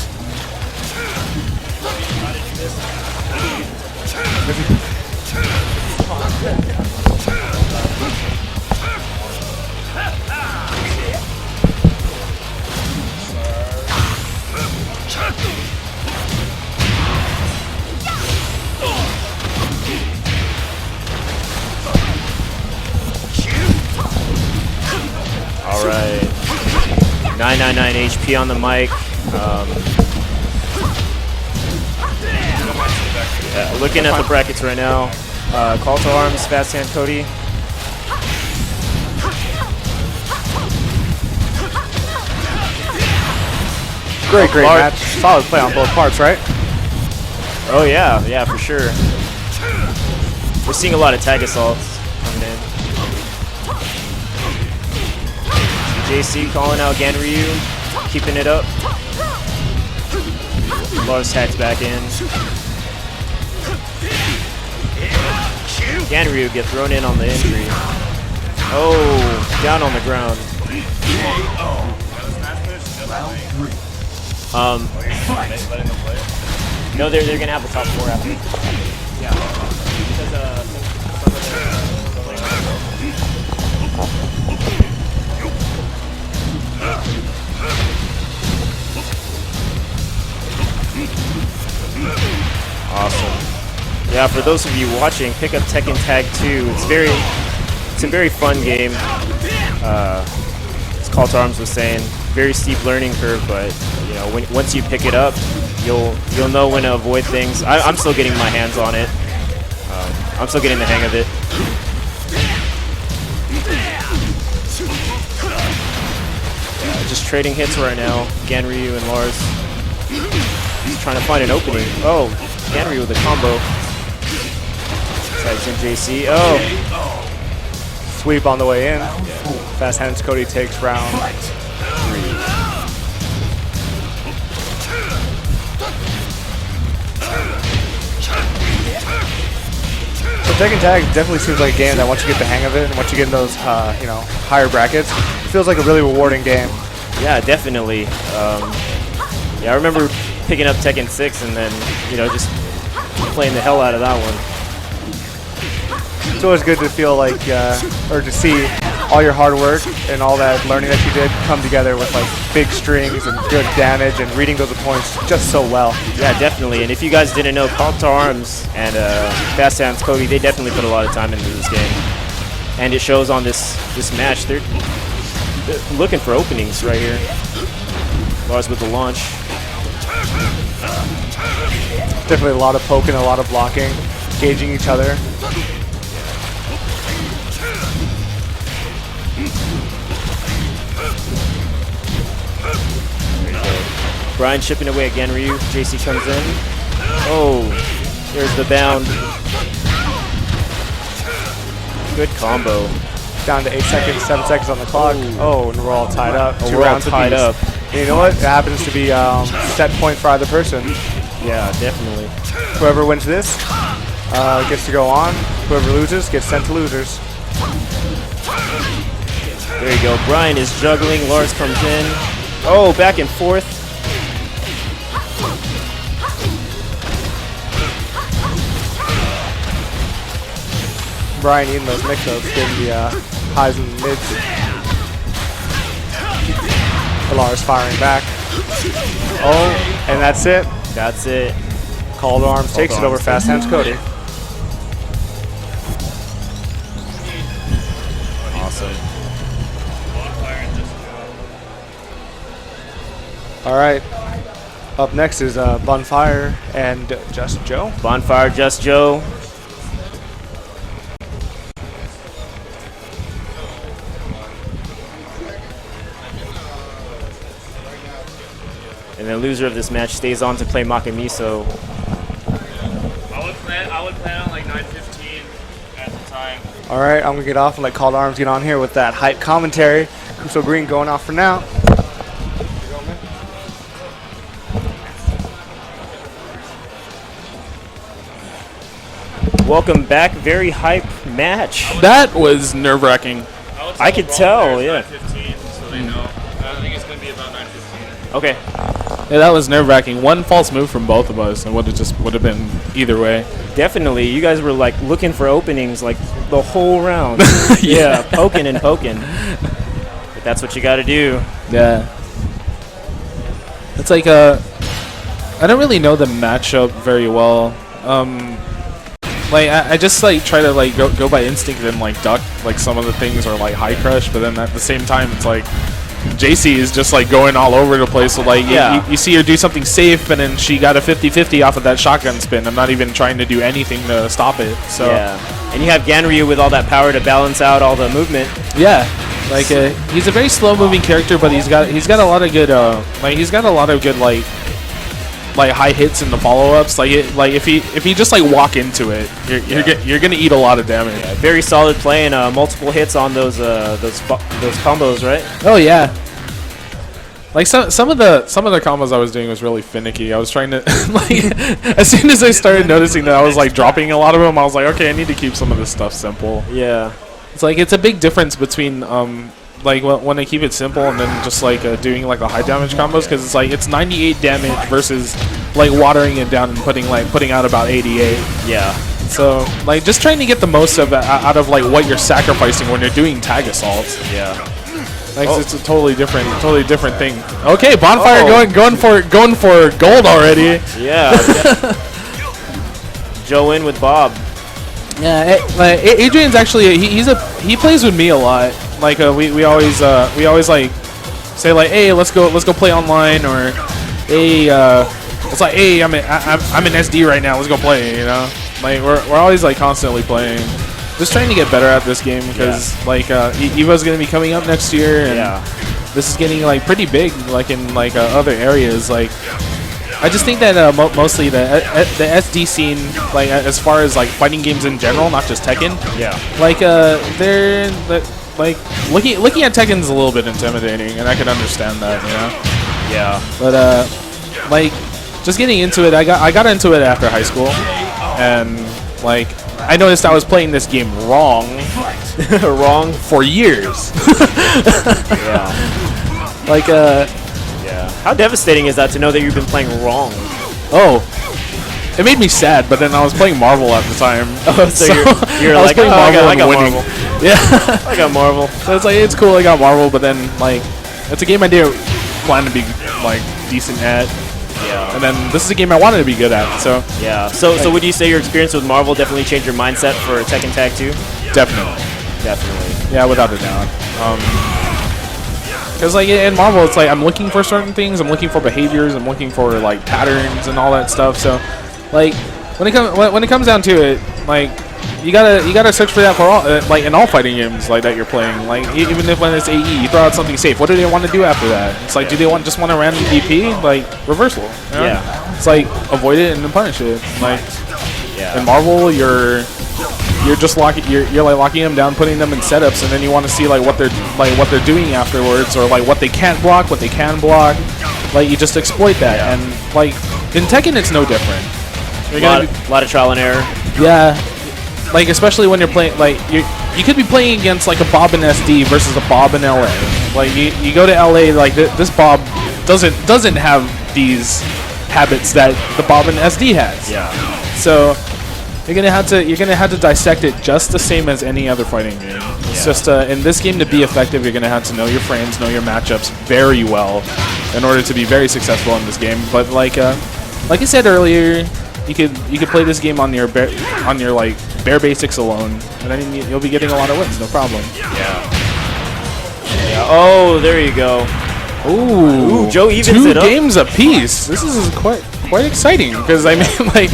All right, 999 HP on the mic. Looking at the brackets right now. Call to Arms, Fast Hand Cody. Great match. Solid play on both parts, right? Oh yeah, for sure. We're seeing a lot of tag assaults coming in. JC calling out Ganryu, keeping it up. Lars tags back in. Ganryu get thrown in on the injury. Oh, down on the ground. No, they're gonna have the top 4 after. Yeah. Awesome. Yeah, for those of you watching, pick up Tekken Tag 2. It's a very fun game. As Call to Arms was saying, very steep learning curve, but you know, once you pick it up, you'll know when to avoid things. I'm still getting my hands on it. I'm still getting the hang of it. Yeah, just trading hits right now. Ganryu and Lars just trying to find an opening. Oh, Ganryu with a combo. Tags in JC. Oh, Sweep on the way in. Fast Hands Cody takes round 3. So Tekken Tag definitely seems like a game that once you get the hang of it and once you get in those higher brackets, it feels like a really rewarding game. yeah, definitely. Yeah, I remember picking up Tekken 6 and then just playing the hell out of that one. It's always good to feel like, or to see all your hard work and all that learning that you did come together with like big strings and good damage and reading those opponents just so well. Yeah, definitely. And if you guys didn't know, Call to Arms and Fast Hands Cody, they definitely put a lot of time into this game, and it shows on this match. They're looking for openings right here. Lars with the launch. Definitely a lot of poking, a lot of blocking, gauging each other. Brian chipping away at Ganryu. JC comes in. Oh, there's the bound. Good combo. Down to 8 seconds, 7 seconds on the clock. Ooh. Oh, and we're all tied up. Oh, 2 we're all rounds tied apiece. up. And you know what? It happens to be set point for either person. Yeah, definitely. Whoever wins this gets to go on. Whoever loses gets sent to losers. There you go. Brian is juggling. Lars comes in. Oh, back and forth. Brian eating those mix-ups, getting the highs and mids. Lars firing back. Oh, and that's it. That's it. Call to Arms takes it over Fast Hands Cody. Awesome. All right. Up next is Bonfire and Just Joe. Bonfire, Just Joe. And the loser of this match stays on to play Makamiso. I would plan on like 9:15 at the time. All right, I'm gonna get off and let Call to Arms get on here with that hype commentary. Kuso Green going off for now. Welcome back. Very hype match. That was nerve-wracking. I could tell, yeah. 9:15, so they know. I think it's going to be about 9:15. Okay. Yeah, that was nerve-wracking. One false move from both of us, and would have been either way. Definitely. You guys were like looking for openings like the whole round. Yeah, poking and poking. But that's what you got to do. Yeah. It's like I don't really know the matchup very well. Like I just like try to like go by instinct and like duck like some of the things or like high crush, but then at the same time it's like JC is just like going all over the place. So like you see her do something safe, and then she got a 50-50 off of that shotgun spin. I'm not even trying to do anything to stop it. So and you have Ganryu with all that power to balance out all the movement. Yeah, like he's a very slow-moving character, but he's got a lot of good like high hits in the follow-ups. Like if you just like walk into it, you're gonna eat a lot of damage. Yeah, very solid play and multiple hits on those combos, right? Oh yeah. Like some of the combos I was doing was really finicky. I was trying to like as soon as I started noticing that I was like dropping a lot of them, I was like, okay, I need to keep some of this stuff simple. Yeah. It's like it's a big difference between like when I keep it simple and then just like doing like the high damage combos, because it's like it's 98 damage versus like watering it down and putting out about 88. Yeah. So like just trying to get the most of out of like what you're sacrificing when you're doing tag assaults. Yeah. Like it's a totally different thing. Okay, Bonfire going for gold already. Yeah. Joe in with Bob. Yeah, Adrian's actually he plays with me a lot. Like we always like say like, hey, let's go play online, or hey, it's like, hey, I'm in SD right now, let's go play. You know, like we're always like constantly playing. Just trying to get better at this game, because like EVO's gonna be coming up next year, and this is getting like pretty big, like in like other areas. Like I just think that mostly the SD scene, like as far as like fighting games in general, not just Tekken. Yeah. Like they're like looking at Tekken's a little bit intimidating, and I can understand that, you know. Yeah. But like just getting into it, I got into it after high school, and like I noticed I was playing this game wrong, wrong for years. Yeah. Like yeah. How devastating is that to know that you've been playing wrong? Oh, it made me sad, but then I was playing Marvel at the time. Oh, so you're I was like, playing Marvel I and got winning. Marvel. Yeah. I got Marvel. So it's like, it's cool I got Marvel, but then like it's a game I didn't plan to be like decent at. Yeah. And then this is a game I wanted to be good at. So yeah. So would you say your experience with Marvel definitely changed your mindset for Tekken Tag 2? Definitely. Definitely. Yeah, without a doubt. Because like in Marvel, it's like I'm looking for certain things, I'm looking for behaviors, I'm looking for like patterns and all that stuff. So like when it comes down to it, like you gotta search for that for all like in all fighting games like that you're playing. Like even if when it's AE, you throw out something safe. What do they want to do after that? It's like, do they just want a random DP? Like reversal. You know? Yeah. It's like avoid it and then punish it. Like Yeah. in Marvel, you're just locking you're like locking them down, putting them in setups, and then you want to see like what they're doing afterwards, or like what they can't block, what they can block. Like you just exploit that, and like in Tekken, it's no different. A lot of trial and error. Yeah, like especially when you're playing, like you could be playing against like a Bob in SD versus a Bob in LA. Like you go to LA, like this Bob doesn't have these habits that the Bob in SD has. Yeah. So you're gonna have to dissect it just the same as any other fighting game. It's just in this game, to be effective, you're gonna have to know your frames, know your matchups very well in order to be very successful in this game. But like I said earlier, you could play this game on your like bare basics alone, and then you'll be getting a lot of wins, no problem. Yeah. Oh, there you go. Ooh, Joe evens it up. 2 games apiece. This is quite exciting, because I mean, like,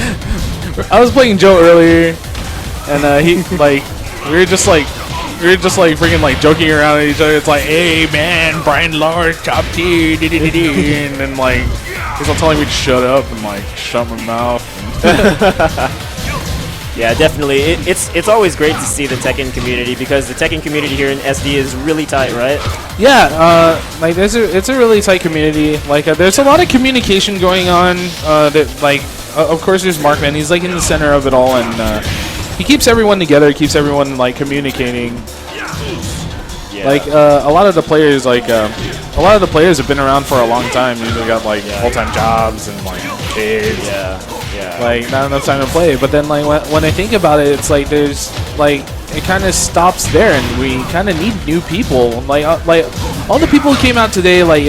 I was playing Joe earlier, and we were just like freaking like joking around at each other. It's like, hey man, Brian Lars, top tier, and then like he's all telling me to shut up and like shut my mouth. Yeah, definitely. It's always great to see the Tekken community, because the Tekken community here in SD is really tight, right? Yeah, like it's a really tight community. Like there's a lot of communication going on. That like of course there's Markman. He's like in the center of it all, and he keeps everyone together. Keeps everyone like communicating. Yeah. Like a lot of the players have been around for a long time. Usually got like full-time jobs and like kids. Yeah. Like not enough time to play. But then like when I think about it, it's like there's like it kind of stops there, and we kind of need new people. Like all the people who came out today, like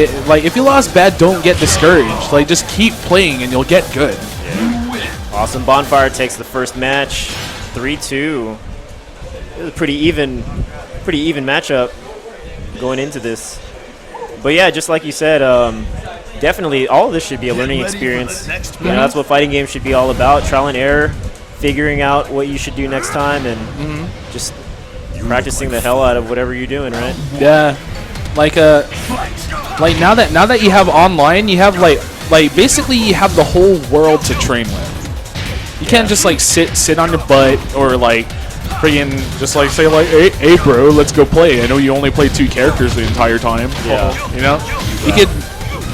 if you lost bad, don't get discouraged. Like just keep playing and you'll get good. Yeah. Awesome. Bonfire takes the first match, 3-2. It was a pretty even matchup going into this. But yeah, just like you said, definitely all of this should be a learning experience. You know, that's what fighting games should be all about: trial and error, figuring out what you should do next time, and just practicing the hell out of whatever you're doing, right? Yeah, like now that you have online, you have like basically you have the whole world to train with. You can't just like sit on your butt or like freaking just like say like, hey bro, let's go play. I know you only play 2 characters the entire time. Yeah. You know, you could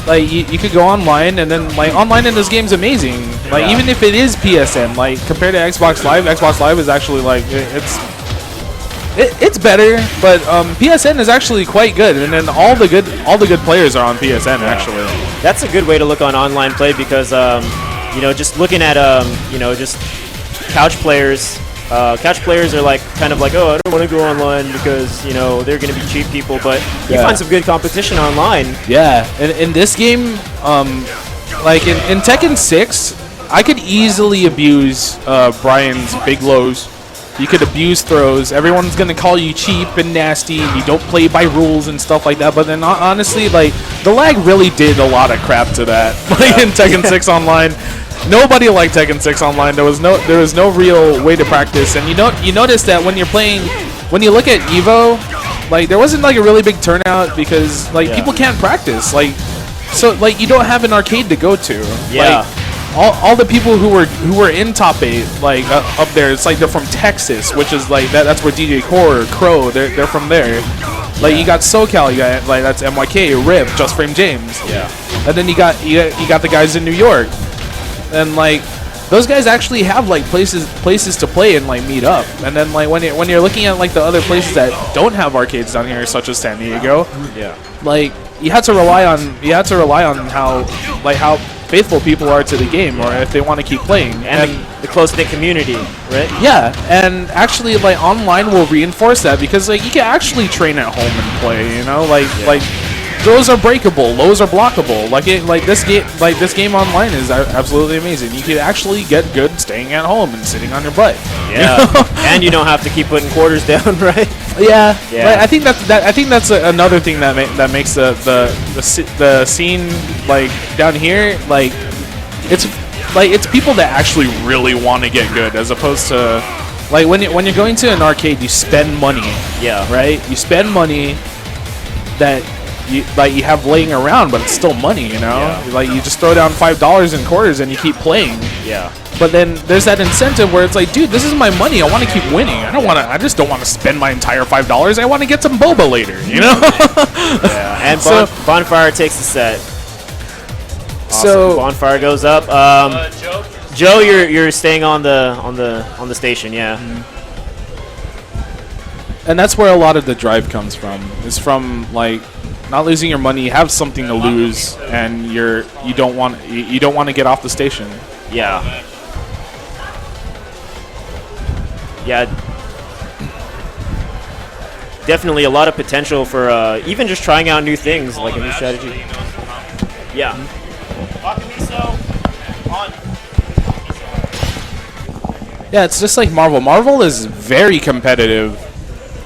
like you could go online, and then like online in this game's amazing. Like even if it is PSN, like compared to Xbox Live is actually like it's better, but PSN is actually quite good, and then all the good players are on PSN actually. That's a good way to look on online play because you know, just looking at you know, just couch players. Couch players are like kind of like, oh, I don't want to go online because, you know, they're going to be cheap people, but you find some good competition online. Yeah, and in this game, like in Tekken 6, I could easily abuse Brian's big lows. You could abuse throws. Everyone's going to call you cheap and nasty, and you don't play by rules and stuff like that. But then honestly, like, the lag really did a lot of crap to that. Like in Tekken 6 online. Nobody liked Tekken 6 online. There was no real way to practice, and you notice that when you look at Evo, like there wasn't like a really big turnout because like people can't practice. Like so like you don't have an arcade to go to. Yeah. Like, all the people who were in top 8 like up there, it's like they're from Texas, which is like that's where DJ Core, Crow, they're from there. Like you got SoCal, you got like that's MYK, Rip, Just Frame James. Yeah. And then you got the guys in New York. And like those guys actually have like places to play and like meet up. And then like when you're looking at like the other places that don't have arcades down here, such as San Diego, like you had to rely on how faithful people are to the game, or if they want to keep playing, And the close-knit community, right? yeah, and actually like online will reinforce that because like you can actually train at home and play, you know, like throws are breakable, lows are blockable. Like this game online is absolutely amazing. You can actually get good staying at home and sitting on your butt. Yeah, and you don't have to keep putting quarters down, right? Yeah. Yeah. But I think that's another thing that makes the scene like down here like it's people that actually really want to get good, as opposed to like when you're going to an arcade, you spend money. Yeah. Right. You spend money that you have laying around, but it's still money, you know. Yeah. Like you just throw down $5 in quarters and you keep playing. Yeah. But then there's that incentive where it's like, dude, this is my money. I want to keep winning. I just don't want to spend my entire $5. I want to get some boba later, you know. Yeah. And So- Bonfire takes the set. Awesome. So Bonfire goes up. Joe, you're staying on the station, yeah. and that's where a lot of the drive comes from. Is from like not losing your money, have something to lose, and you don't want to get off the station. Yeah. Yeah. Definitely a lot of potential for even just trying out new things, like a new strategy. Yeah. Yeah, it's just like Marvel. Marvel is very competitive.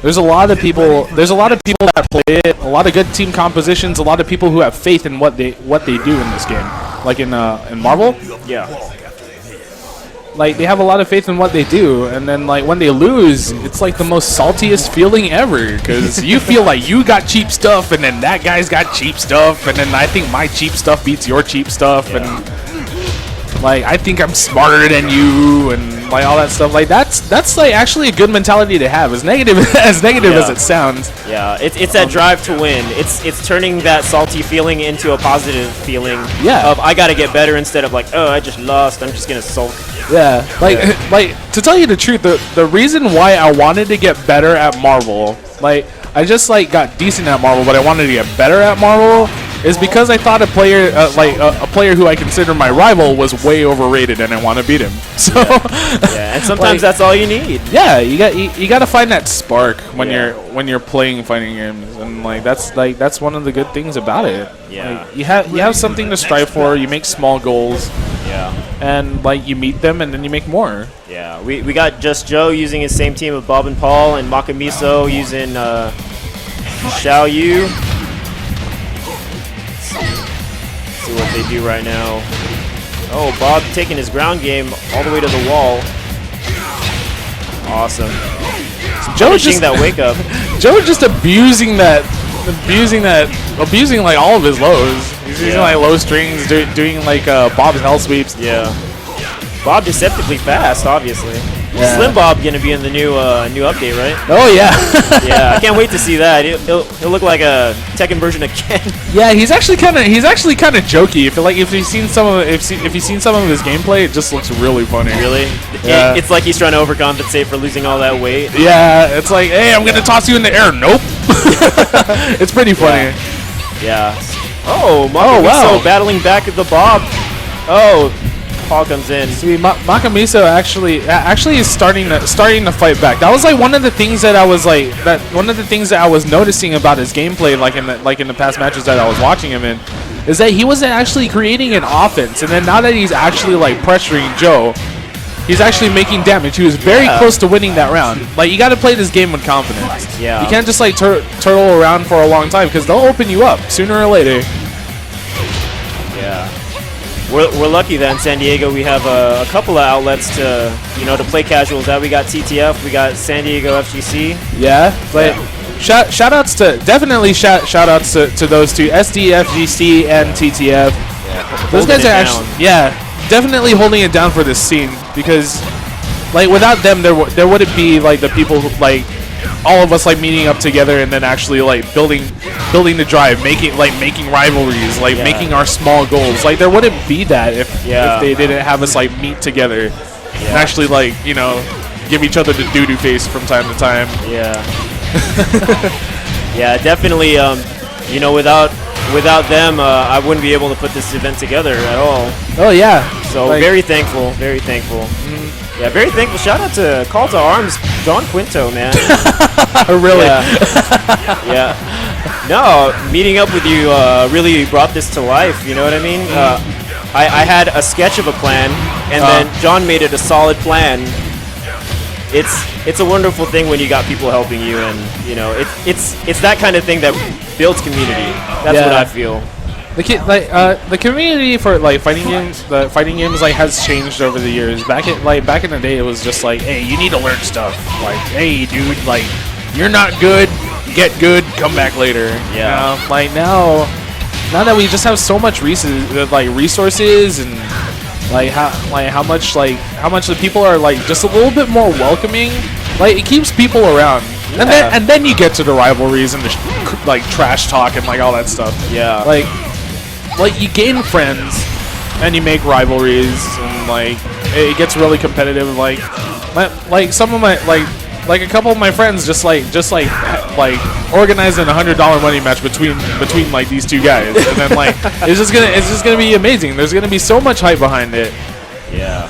There's a lot of people that play it. A lot of good team compositions. A lot of people who have faith in what they do in this game. Like in Marvel, Yeah. like they have a lot of faith in what they do, and then like when they lose, it's like the most saltiest feeling ever, because you feel like you got cheap stuff, and then that guy's got cheap stuff, and then I think my cheap stuff beats your cheap stuff, and like I think I'm smarter than you, and like all that stuff. Like that's like actually a good mentality to have, as negative as it sounds. Yeah, it's that drive to win. It's turning that salty feeling into a positive feeling. Yeah. Of I gotta get better, instead of like, oh, I just lost, I'm just gonna sulk. Yeah, like to tell you the truth, the reason why I wanted to get better at Marvel, like I just like got decent at Marvel, but I wanted to get better at Marvel, is because I thought a player a player who I consider my rival was way overrated, and I want to beat him. So Yeah, and sometimes that's all you need. yeah, you got to find that spark when Yeah. you're playing fighting games, and that's one of the good things about it. Yeah. Like, you have something to strive for. You make small goals, Yeah. and like you meet them, and then you make more. Yeah, we got Just Joe using his same team of Bob and Paul, and Makamiso using Xiao Yu. what they do right now. Oh, Bob taking his ground game all the way to the wall. Awesome. Joe Finishing just that wake up. Joe just abusing like all of his lows. He's using like low strings, doing like Bob's hell sweeps. Yeah. Bob deceptively fast, obviously. Yeah. Slim Bob gonna be in the new update, right? Oh yeah. Yeah, I can't wait to see that. He'll look like a Tekken version of Ken. Yeah, he's actually kind of jokey. If you've seen some of his gameplay, it just looks really funny. Really? Yeah. It's like he's trying to overcompensate for losing all that weight. Yeah, it's like, hey, I'm gonna toss you in the air. Nope. It's pretty funny. Yeah. Oh, Makamitsu wow. battling back at the Bob. Oh, Paul comes in. See, Makamitsu actually is starting to fight back. That was like one of the things that I was noticing about his gameplay, like in the past matches that I was watching him in, is that he wasn't actually creating an offense. And then now that he's actually like pressuring Joe, he's actually making damage. He was very close to winning that round. Like, you got to play this game with confidence. Yeah. You can't just like turtle around for a long time, because they'll open you up sooner or later. Yeah. We're lucky that in San Diego we have a couple of outlets to play casuals at. We got TTF, we got San Diego FGC. Yeah, but shout outs to those two, SDFGC and TTF. Yeah, Those guys are actually definitely holding it down for this scene, because like without them there wouldn't be like the people who, like all of us like meeting up together and then actually like building the drive, making rivalries, like making our small goals. Like there wouldn't be that if they didn't have us like meet together and actually like give each other the doo-doo face from time to time. Yeah. Yeah, definitely. Without them, I wouldn't be able to put this event together at all. Oh yeah. So very thankful, very thankful. Yeah, very thankful. Shout out to Call to Arms, Don Quinto, man. Really? Yeah. No, meeting up with you really brought this to life. You know what I mean? I had a sketch of a plan, and then John made it a solid plan. It's a wonderful thing when you got people helping you, and it's that kind of thing that builds community. That's what I feel. The community for like fighting games, like has changed over the years. Back in the day, it was just like, hey, you need to learn stuff. Like, hey, dude, like you're not good, get good, come back later. Yeah. Like now that we just have so much resources and how much the people are like just a little bit more welcoming. Like it keeps people around. Yeah. And then you get to the rivalries and the trash talk and like all that stuff. Yeah. Like you gain friends and you make rivalries and like it gets really competitive. Like some of my like a couple of my friends just organizing a $100 money match between like these two guys, and then like it's just gonna be amazing. There's gonna be so much hype behind it. Yeah.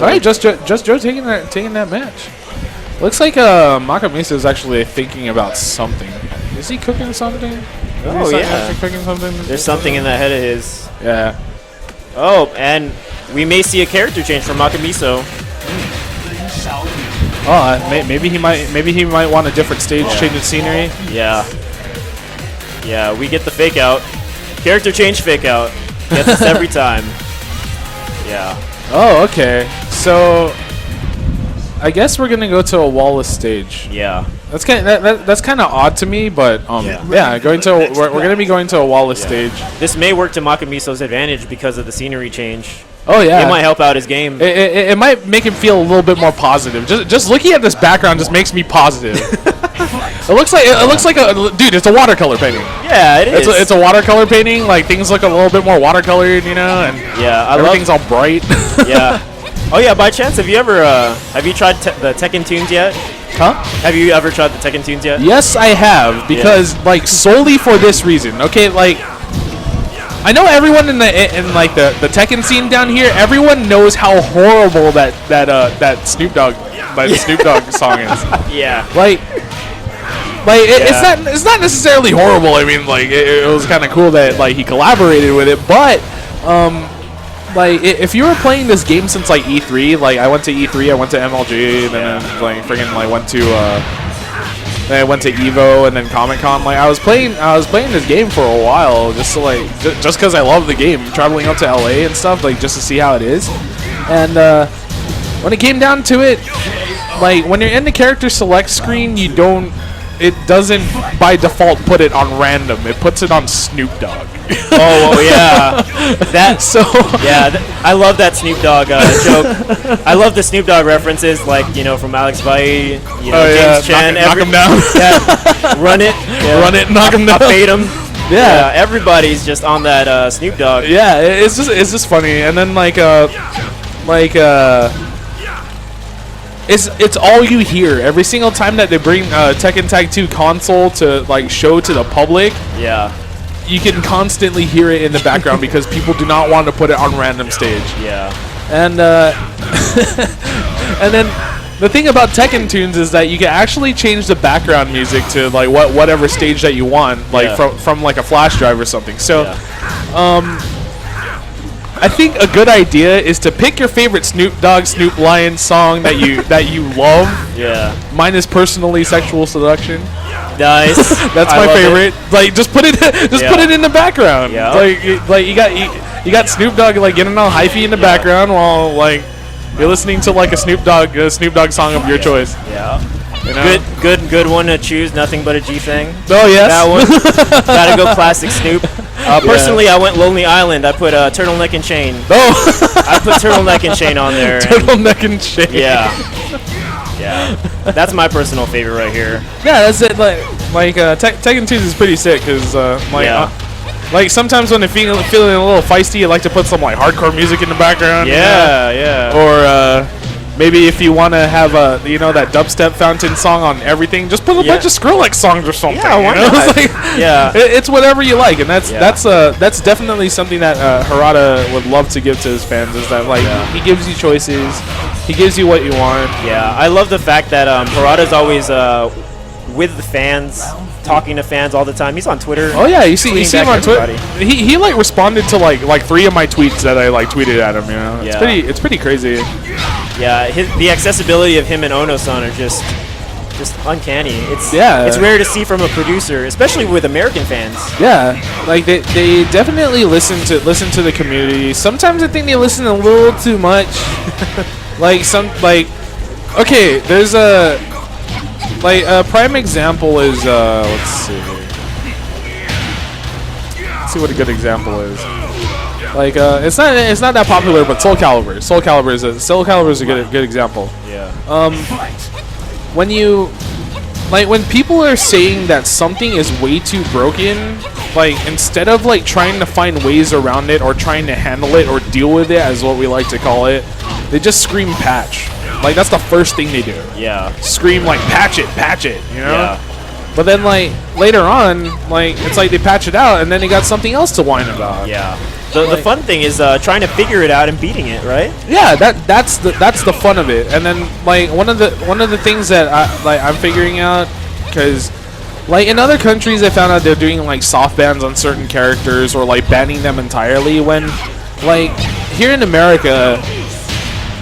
All right, just Joe taking that match. Looks like Makamitsu is actually thinking about something. Is he cooking something? Oh yeah, cooking something. There's something in that head of his. Yeah. Oh, and we may see a character change from Makamitsu. Oh, maybe he might want a different stage, change of scenery. Yeah. Yeah, we get the fake out. Character change fake out. Gets us every time. Yeah. Oh, okay. So I guess we're gonna go to a wall-less stage. Yeah. That's kind of odd to me, but we're gonna be going to a wall-less stage. This may work to Makamitsu's advantage because of the scenery change. Oh yeah, it might help out his game. It might make him feel a little bit more positive. Just looking at this background just makes me positive. It looks like a dude. It's a watercolor painting. Yeah, it is. It's a watercolor painting. Like things look a little bit more watercolored, and everything's all bright. Yeah. Oh yeah. By chance, have you tried the Tekken Tunes yet? Huh? Have you ever tried the Tekken Tunes yet? Yes, I have, because solely for this reason. Okay, like I know everyone in the Tekken scene down here. Everyone knows how horrible that Snoop Dogg song is. Yeah. It's not necessarily horrible. I mean, like it was kind of cool that like he collaborated with it, but if you were playing this game since like E3, like I went to E3, I went to MLG, and then went to Then I went to Evo and then Comic Con. Like I was playing this game for a while, just to like just because I love the game. Traveling out to LA and stuff, like just to see how it is. And when it came down to it, like when you're in the character select screen, it doesn't by default put it on random. It puts it on Snoop Dogg. Oh yeah, I love that Snoop Dogg joke. I love the Snoop Dogg references, like from Alex Vai, James Chen, knock him down. Yeah, run it, Run it, knock him down. I fade him. Yeah. Everybody's just on that Snoop Dogg. Yeah, it's just funny. And then it's all you hear every single time that they bring Tekken Tag 2 console to like show to the public. Yeah. You can constantly hear it in the background because people do not want to put it on random stage. Yeah. And and then the thing about Tekken tunes is that you can actually change the background music to like whatever stage that you want, like from like a flash drive or something. So, I think a good idea is to pick your favorite Snoop Dogg, Snoop Lion song that you love. Yeah. Mine is personally Sexual Seduction. Nice. That's my favorite. Like just put it put it in the background. Yeah. Like you got Snoop Dogg like getting all hyphy in the background while like you're listening to like a Snoop Dogg song of your choice. Yeah. You know? Good one to choose. Nothing But a G Thing. Oh yes. That one. Gotta go classic Snoop. Personally, I went Lonely Island. I put Turtleneck and Chain. Oh. I put Turtleneck and Chain on there. Turtleneck and Chain. Yeah. Yeah. That's my personal favorite right here. Yeah, that's it. Like Tekken 2 is pretty sick because like sometimes when they're feeling a little feisty, you like to put some like hardcore music in the background. Yeah, yeah. Or maybe if you want to have that dubstep fountain song on everything, just put a bunch of Skrillex songs or something. Yeah, why not? It's like, Yeah. it's whatever you like, and that's definitely something that Harada would love to give to his fans. Is that like he gives you choices, he gives you what you want. Yeah, I love the fact that Harada's always with the fans, talking to fans all the time. He's on Twitter. Oh yeah, you see him on Twitter. everybody. He like responded to like 3 of my tweets that I like tweeted at him. You know, it's pretty crazy. Yeah, the accessibility of him and Ono-san are just uncanny. It's rare to see from a producer, especially with American fans. Yeah, like they definitely listen to the community. Sometimes I think they listen a little too much. Okay, there's a prime example is let's see what a good example is. Like it's not that popular, but Soul Calibur. Soul Calibur is a good example. Yeah. When people are saying that something is way too broken, like instead of like trying to find ways around it or trying to handle it or deal with it, as what we like to call it, they just scream patch. Like that's the first thing they do. Yeah. Scream like patch it, you know? Yeah. But then like later on, like it's like they patch it out and then they got something else to whine about. Yeah. The fun thing is trying to figure it out and beating it, right? Yeah, that's the fun of it. And then like one of the things that I'm figuring out, because like in other countries I found out they're doing like soft bans on certain characters or like banning them entirely, when like here in America,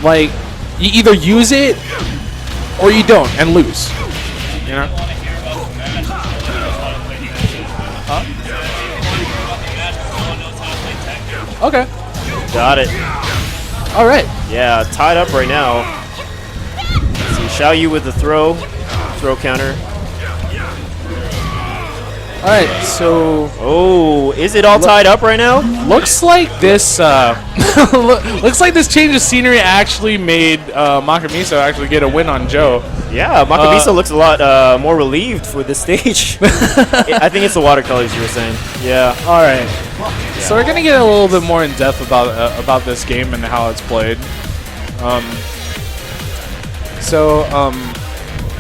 like you either use it or you don't and lose. You know? Okay. Got it. All right. Yeah, tied up right now. Let's see, Xiao Yu with the throw counter. All right. So. Oh, is it all tied up right now? Looks like this. Looks like this change of scenery actually made Makamisa actually get a win on Joe. Yeah, Makamisa looks a lot more relieved for this stage. I think it's the watercolors you were saying. Yeah. All right. So we're gonna get a little bit more in depth about this game and how it's played.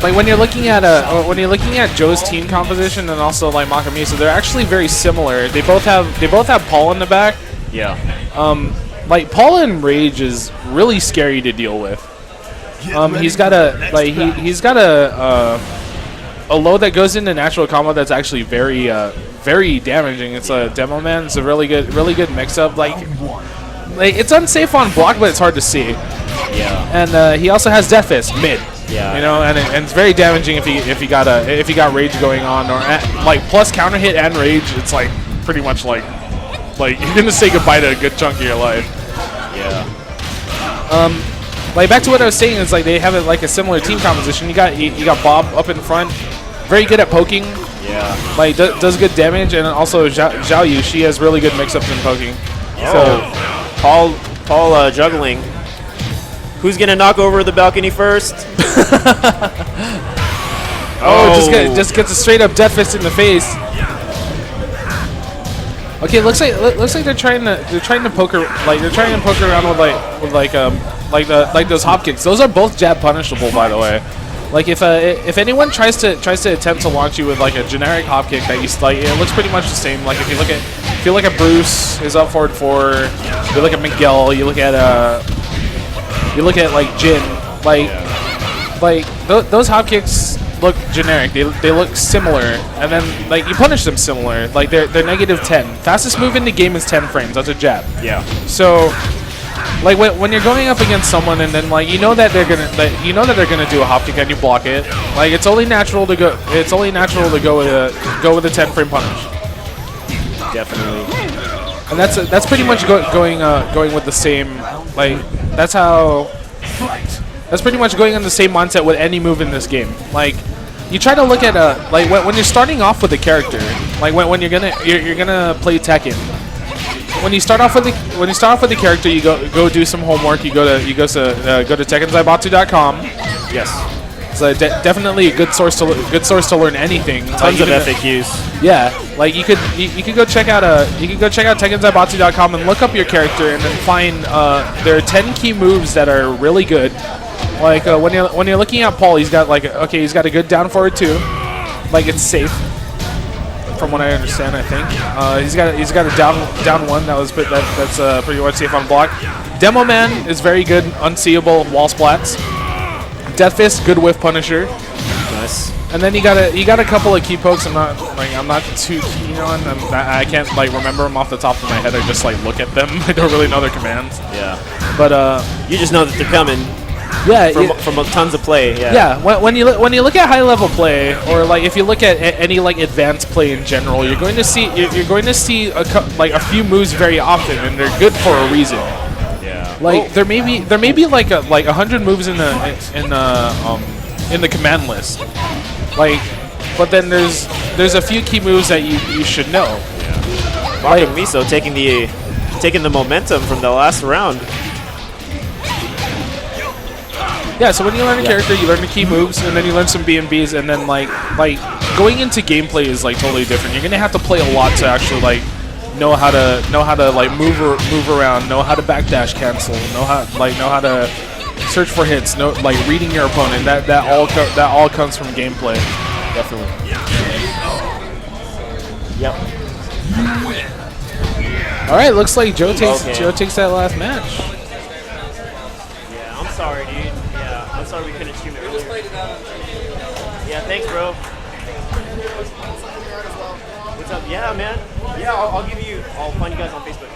Like when you're looking at Joe's team composition and also like Makamisa, they're actually very similar. They both have Paul in the back. Yeah. Like Paul in Rage is really scary to deal with. He's got a load that goes into natural combo that's actually very very damaging. It's a Demo Man. It's a really good mix up. Like it's unsafe on block, but it's hard to see. Yeah. And he also has Death Fist mid. Yeah. You know, and it's very damaging if you got rage going on or like plus counter hit and rage. It's like pretty much like you're gonna say goodbye to a good chunk of your life. Yeah. Like back to what I was saying is like they have like a similar team composition. You got Bob up in front, very good at poking. Yeah. Like does good damage, and also Zhao Yu, she has really good mix-ups in poking. So Paul juggling. Who's gonna knock over the balcony first? Just gets a straight up death fist in the face. Okay, looks like they're trying to poke around with those hop kicks. Those are both jab punishable, by the way. Like if anyone tries to attempt to launch you with like a generic hop kick that you like, it looks pretty much the same. Like if you look at Bruce, his up forward 4. You look at Miguel. You look at like Jin. Those hop kicks look generic. They look similar, and then like you punish them similar. Like they're -10. Fastest move in the game is 10 frames. That's a jab. Yeah. So, like when you're going up against someone, and then like you know that they're gonna do a hop kick and you block it. Like it's only natural to go. It's only natural to go with a 10 frame punish. Definitely. And that's pretty much going with the same. Like that's pretty much going on the same mindset with any move in this game. Like you try to look at like when you're starting off with a character, like when you're gonna play Tekken. When you start off with the character, you go do some homework. You go to tekkenzaibatsu.com. Yes. It's definitely a good source to learn anything. Tons of FAQs. Yeah, like you could go check out tekkenzaibatsu.com and look up your character and then find there are 10 key moves that are really good. Like when you're looking at Paul, he's got he's got a good down forward 2, like it's safe. From what I understand, I think he's got a down 1 that's pretty much safe on block. Demo Man is very good, unseeable wall splats. Death Fist, good whiff punisher. Nice. And then you got a couple of key pokes. I'm not too keen on. I can't like remember them off the top of my head. I just like look at them. I don't really know their commands. Yeah. But you just know that they're coming. Yeah. From tons of play. Yeah. Yeah. When you look at high level play, or like if you look at any like advanced play in general, you're going to see a few moves very often, and they're good for a reason. Like there may be like 100 moves in the command list, like, but then there's a few key moves that you should know. Yeah. Like Miso taking the momentum from the last round. Yeah, so when you learn a character, you learn the key moves, and then you learn some B&Bs, and then like going into gameplay is like totally different. You're gonna have to play a lot to actually like know how to like move around, know how to backdash cancel, know how to search for hits, like reading your opponent. That all comes from gameplay. Definitely. Yep. All right, looks like Joe takes that last match. Yeah, I'm sorry, dude. Yeah, I'm sorry we couldn't stream it earlier. Yeah, thanks, bro. What's up? Yeah, man. Yeah, I'll find you guys on Facebook.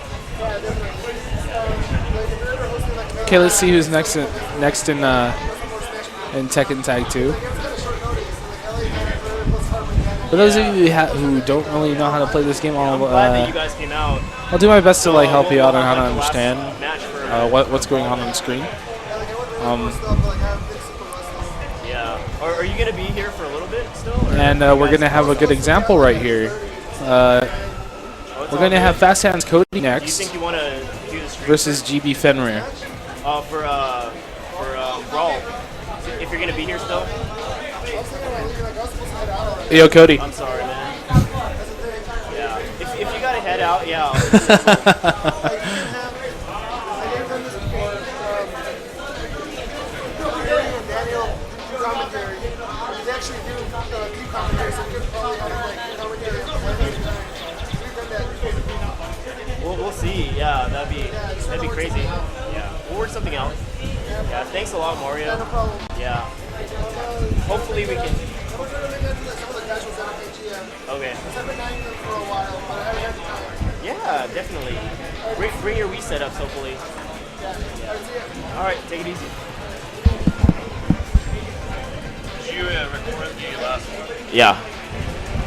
Okay, let's see who's next in Tekken Tag 2. For those of you who don't really know how to play this game, I'm glad that you guys came out. I'll do my best to like help you out on how to understand what's going on the screen. Yeah. Are you gonna be here for a little bit still? And we're gonna have a good example right here. We're gonna have Fast Hands Cody next. Do you think you wanna do the stream versus GB Fenrir? For Brawl. If you're gonna be here still. Yo, Cody. I'm sorry, man. Yeah. If you gotta head out, yeah. We'll see. Yeah, that'd be crazy. Yeah, we'll work something out. Yeah, thanks a lot, Mario. Yeah. Hopefully we can. Okay. Yeah, definitely. Bring your Wii setups, hopefully. Yeah. All right, take it easy. you record the last one? Yeah.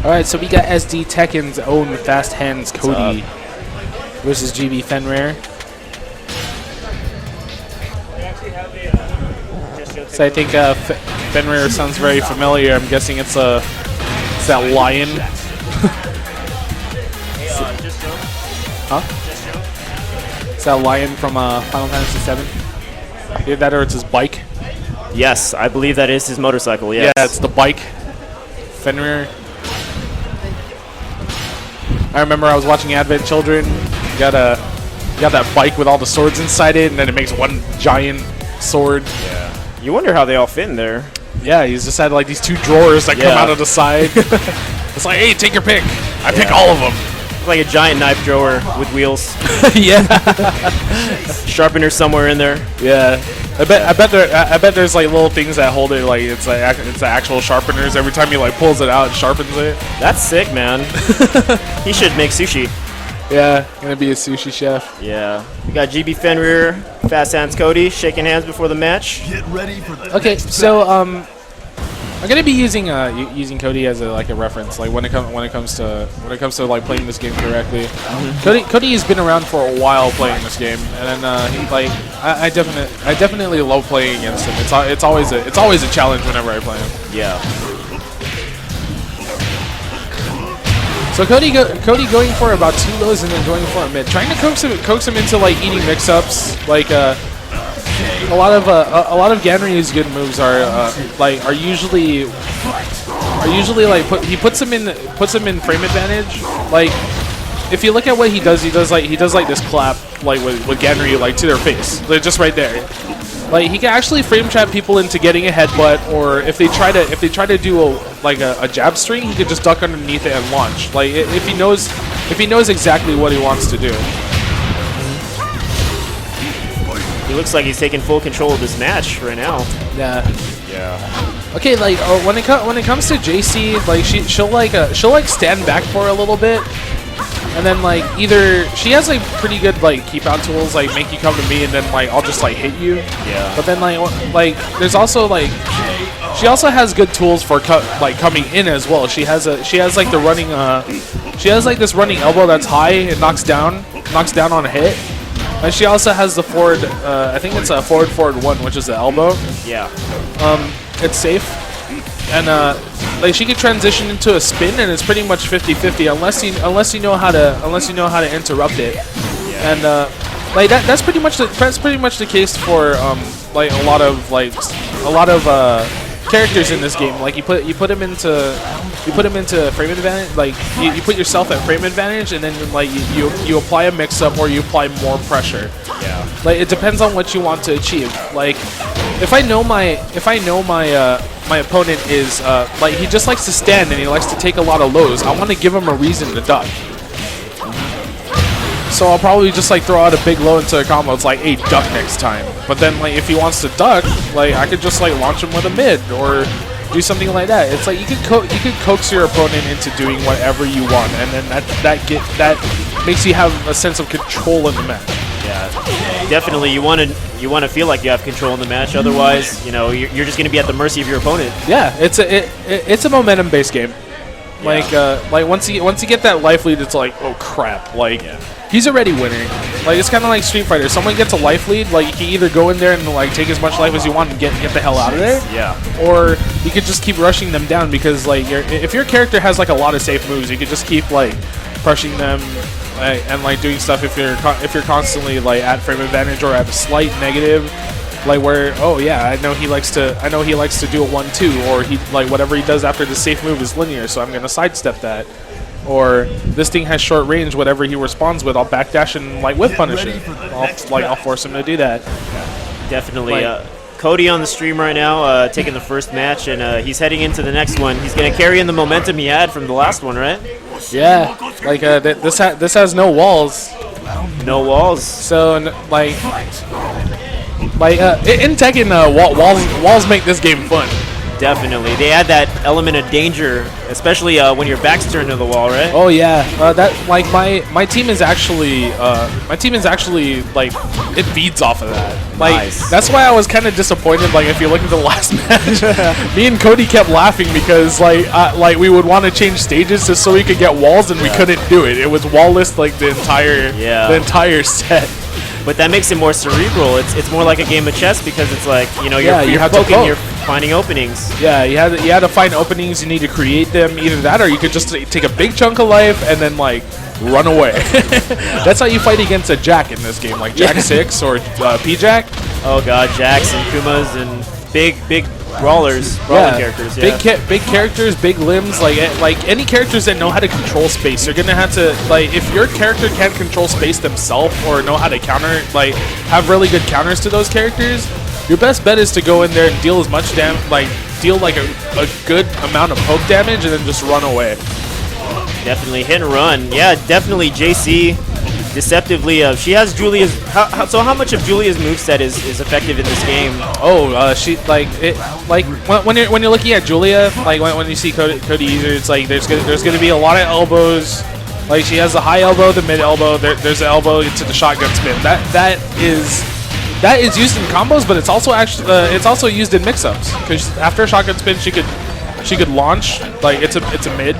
All right, so we got SD Tekken's own Fast Hands Cody versus GB Fenrir. So I think Fenrir sounds very familiar. I'm guessing it's that lion. Huh? It's that lion from Final Fantasy VII. Either that or it's his bike. Yes, I believe that is his motorcycle. Yes. Yeah, it's the bike. Fenrir. I remember I was watching Advent Children. You got that bike with all the swords inside it, and then it makes one giant sword. Yeah. You wonder how they all fit in there. Yeah, he's just had like these two drawers that come out of the side. It's like, hey, take your pick. I pick all of them. It's like a giant knife drawer with wheels. Yeah. Sharpener somewhere in there. Yeah. I bet there's like little things that hold it, like it's the actual sharpeners. Every time he like pulls it out, it sharpens it. That's sick, man. He should make sushi. Yeah, gonna be a sushi chef. Yeah. We got GB Fenrir, Fast Hands Cody, shaking hands before the match. Get ready for the Okay, next so battle. I'm gonna be using using Cody as a reference, like when it comes to like playing this game correctly. Cody has been around for a while playing this game, and then I definitely love playing against him. It's always a challenge whenever I play him. Yeah. So Cody going for about 2 lows and then going for a mid, trying to coax him into like eating mix-ups. Like a lot of Ganryu's good moves are usually like he puts him in frame advantage. Like if you look at what he does like this clap like with Ganryu like to their face, like just right there. Like he can actually frame trap people into getting a headbutt, or if they try to do a jab string, he could just duck underneath it and launch. Like if he knows exactly what he wants to do. He looks like he's taking full control of this match right now. Yeah. Yeah. Okay, like when it comes to JC, like she'll stand back for a little bit, and then like either she has like pretty good like keep out tools, like make you come to me, and then like I'll just like hit you. Yeah. But then like there's also like she also has good tools for coming in as well. She has like the running she has like this running elbow that's high. It knocks down on a hit. And she also has the forward, I think it's a forward one, which is the elbow. Yeah. It's safe, and like she can transition into a spin, and it's pretty much 50-50 unless you know how to interrupt it. Yeah. And like that's pretty much the case for like a lot of characters in this game. Like you put them into frame advantage. Like you put yourself at frame advantage, and then like you apply a mix up or you apply more pressure. Yeah. Like it depends on what you want to achieve. Like if I know my my opponent is like he just likes to stand and he likes to take a lot of lows, I want to give him a reason to duck. So I'll probably just like throw out a big low into a combo. It's like, hey, duck next time. But then like if he wants to duck, like I could just like launch him with a mid or do something like that. It's like you could coax your opponent into doing whatever you want, and then that makes you have a sense of control in the match. Yeah. Definitely, you want to feel like you have control in the match. Otherwise, you know, you're just going to be at the mercy of your opponent. Yeah, it's a momentum based game. Like once you get that life lead, it's like, oh crap, like he's already winning. Like it's kind of like Street Fighter. Someone gets a life lead, like you can either go in there and like take as much life as you want and get the hell out of there. Yeah. Or you could just keep rushing them down because like if your character has like a lot of safe moves, you could just keep like crushing them and like doing stuff if you're constantly like at frame advantage or at a slight negative. Like where, oh yeah, I know he likes to do a 1-2, or he like whatever he does after the safe move is linear, so I'm gonna sidestep that. Or this thing has short range, whatever he responds with, I'll backdash and like whip punish it. I'll force him to do that. Definitely. Cody on the stream right now, taking the first match, and he's heading into the next one. He's gonna carry in the momentum he had from the last one, right? Yeah, like this has no walls. No walls. So like in Tekken, walls make this game fun. Definitely. They add that element of danger, especially when your back's turned to the wall, right? Oh yeah, that like my team is actually like it feeds off of that. Like Nice. that's why I was kind of disappointed. Like if you look at the last match, me and Cody kept laughing because like we would want to change stages just so we could get walls and we couldn't do it. It was wall-less like the entire set. But that makes it more cerebral. It's more like a game of chess because it's like, you know, you're you have to poking, poke. you're finding openings. Yeah, you had to find openings. You need to create them. Either that, or you could just take a big chunk of life and then like run away. That's how you fight against a Jack in this game, like Jack 6 or P-Jack. Oh god, Jacks and Kumas and big brawling characters. Yeah. Big characters, big limbs. Like any characters that know how to control space, you're gonna have to like if your character can't control space themselves or know how to counter, like have really good counters to those characters. Your best bet is to go in there and deal as much deal like a good amount of poke damage and then just run away. Definitely hit and run. Yeah, definitely JC deceptively. She has Julia's. So how much of Julia's moveset is effective in this game? Oh, she like it. Like when you're looking at Julia, like when you see Cody use her, it's like there's gonna be a lot of elbows. Like she has the high elbow, the mid elbow. There's the elbow into the shotgun spin. That is used in combos, but it's also actually used in mix-ups because after a shotgun spin, she could launch like it's a mid.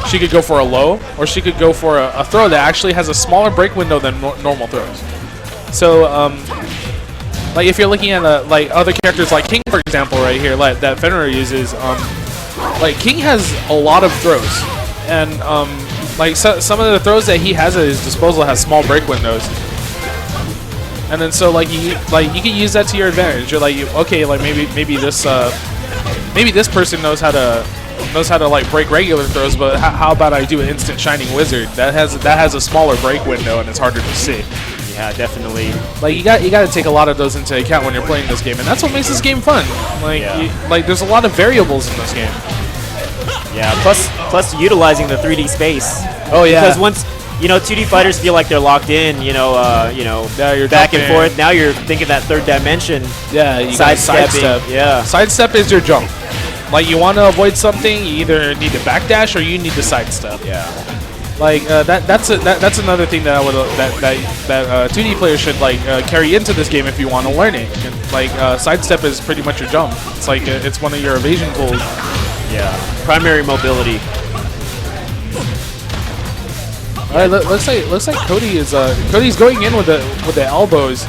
She could go for a low, or she could go for a throw that actually has a smaller break window than normal throws. So, like if you're looking at like other characters like King, for example, right here, like that Fenrir uses, like King has a lot of throws, and like some of the throws that he has at his disposal has small break windows. And then so like you can use that to your advantage. You're like, okay, like maybe this person knows how to like break regular throws, but how about I do an instant shining wizard that has a smaller break window and it's harder to see. Yeah, definitely. Like you got to take a lot of those into account when you're playing this game, and that's what makes this game fun. Like like there's a lot of variables in this game. Yeah, plus utilizing the 3D space. Oh yeah. Because once 2D fighters feel like they're locked in, now you're back and forth. Now you're thinking that third dimension. Yeah, you sidestep. Yeah. Sidestep is your jump. Like you want to avoid something, you either need to backdash or you need to sidestep. Yeah. Like that's another thing that 2D players should like carry into this game if you want to learn it. And, like sidestep is pretty much your jump. It's like it's one of your evasion tools. Yeah. Primary mobility. All right, looks like Cody's going in with the elbows.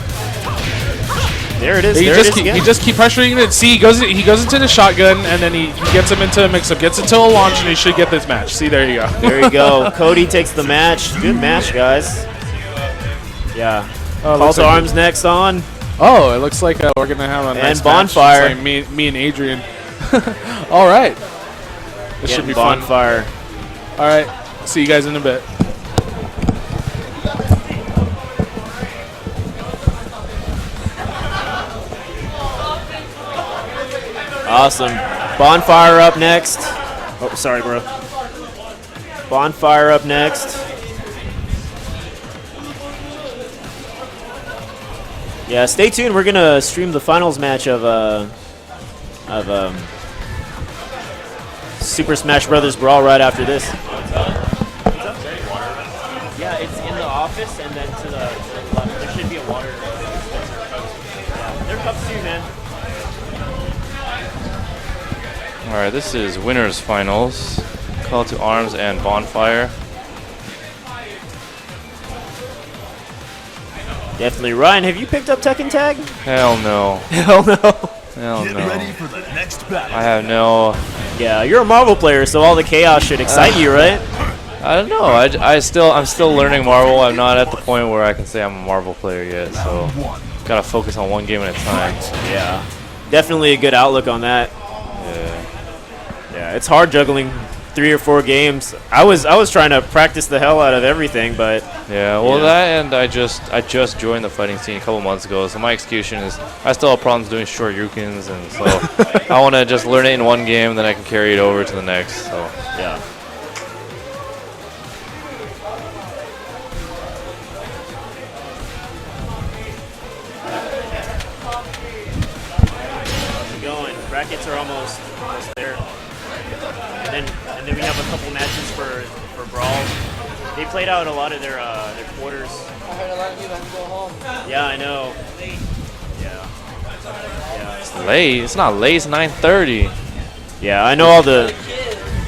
There it is. He just keep pressuring it. See, he goes into the shotgun and then he gets him into a mix-up, gets it to a launch, and he should get this match. See, there you go. There you go. Cody takes the match. Good match, guys. Yeah. Call to arms next on. Oh, it looks like we're gonna have a nice bonfire. Match. It's like me and Adrian. All right. This should be bonfire. fun. All right. See you guys in a bit. Awesome. Bonfire up next. Oh, sorry, bro. Bonfire up next. Yeah, stay tuned. We're gonna stream the finals match of Super Smash Brothers Brawl right after this. Yeah, it's in the office, and then to the left there should be a water dispenser. Yeah, they're cups too, man. All right, this is winners finals. Call to arms and bonfire. Definitely. Ryan, have you picked up Tekken Tag? Hell no. Hell no. Hell Get no. ready for the next battle. I have no. Yeah, you're a Marvel player, so all the chaos should excite you, right? I don't know. I'm still learning Marvel. I'm not at the point where I can say I'm a Marvel player yet. So gotta focus on one game at a time. Yeah. Definitely a good outlook on that. Yeah. Yeah, it's hard juggling 3 or 4 games. I was trying to practice the hell out of everything, but Yeah, well, Yeah. that and I just joined the fighting scene a couple months ago, so my excuse is I still have problems doing short Ryukens, and so I want to just learn it in one game, then I can carry it over to the next. So yeah. How's it going? brackets are almost there. And then we have a couple matches for Brawl. They played out a lot of their quarters. I heard a lot of people have to go home. Yeah, I know. Yeah. It's late. It's not late. It's 9:30. Yeah, I know all the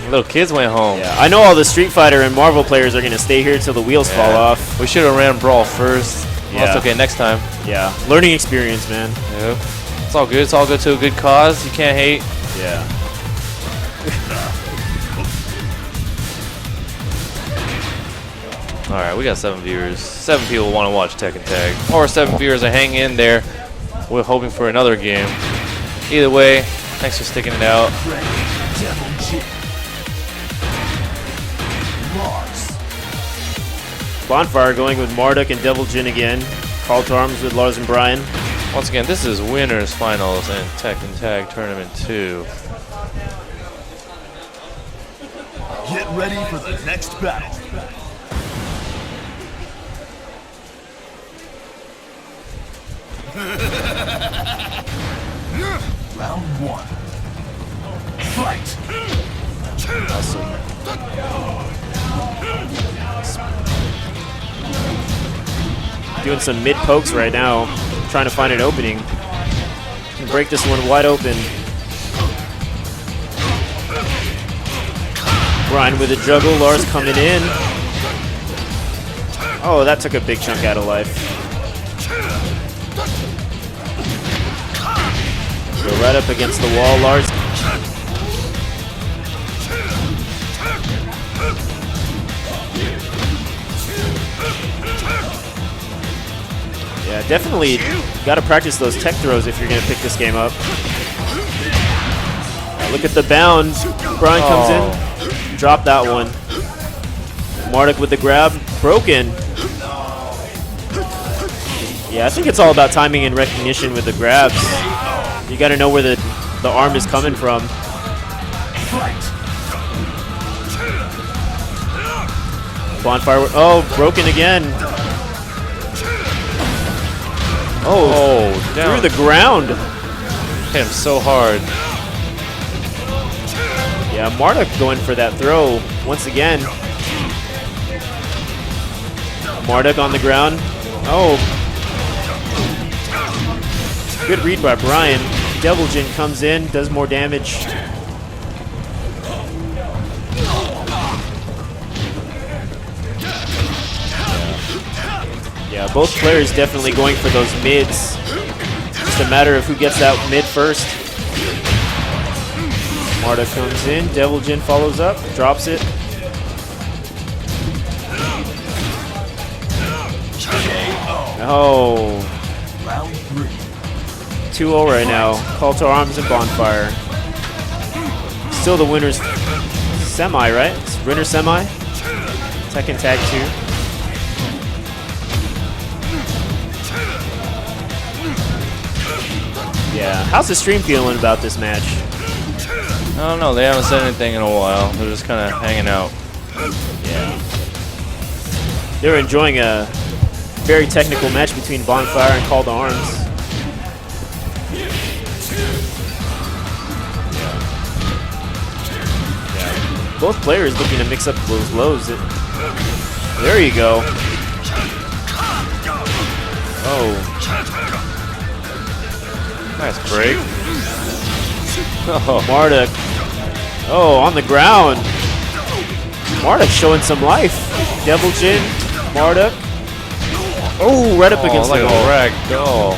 Little kids went home. Yeah, I know all the Street Fighter and Marvel players are gonna stay here till the wheels fall off. We should have ran Brawl first. Yeah. That's okay. Next time. Yeah, learning experience, man. Yep. It's all good. It's all good to a good cause. You can't hate. Yeah. All right, we got 7 viewers. 7 people want to watch Tekken Tag, or 7 viewers are hanging in there. We're hoping for another game. Either way, thanks for sticking it out. Devil Jin. Lars. Bonfire going with Marduk and Devil Jin again. Call to Arms with Lars and Brian. Once again, this is winners finals in Tekken Tag Tournament 2. Get ready for the next battle. Round 1. Fight! Doing some mid pokes right now, trying to find an opening. Can break this one wide open. Brian with a juggle, Lars coming in. Oh, that took a big chunk out of life. Go right up against the wall, Lars. Yeah, definitely got to practice those tech throws if you're going to pick this game up. Look at the bound. Brian comes in. Drop that one. Marduk with the grab. Broken. Yeah, I think it's all about timing and recognition with the grabs. You got to know where the arm is coming from. Bonfire. Oh, broken again. Oh, down. through the ground. Hit him so hard. Yeah, Marduk going for that throw once again. Marduk on the ground. Oh. Good read by Brian. Devil Jin comes in, does more damage. Yeah, both players definitely going for those mids. Just a matter of who gets that mid first. Marduk comes in, Devil Jin follows up, drops it. Oh. Round 3. 2-0 right now. Call to Arms and Bonfire. Still the winner's semi, right? It's winner semi. Tekken Tag 2. Yeah. How's the stream feeling about this match? I don't know. They haven't said anything in a while. They're just kind of hanging out. Yeah. They're enjoying a very technical match between Bonfire and Call to Arms. Both players looking to mix up those lows. There you go. Oh. Nice break. Oh, Marduk. Oh, on the ground. Marduk showing some life. Devil Jin, Marduk. Oh, right up against like the a wall. rag doll.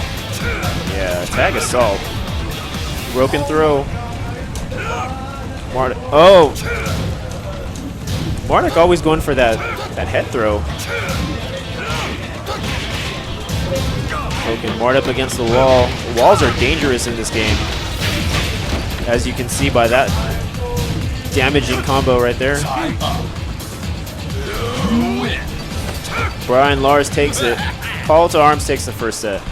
Yeah, tag assault. Broken throw. Marduk. Oh. Marduk always going for that head throw. Broken. Marduk against the wall. The walls are dangerous in this game. As you can see by that damaging combo right there. Brian Lars takes it. Call to Arms takes the first set.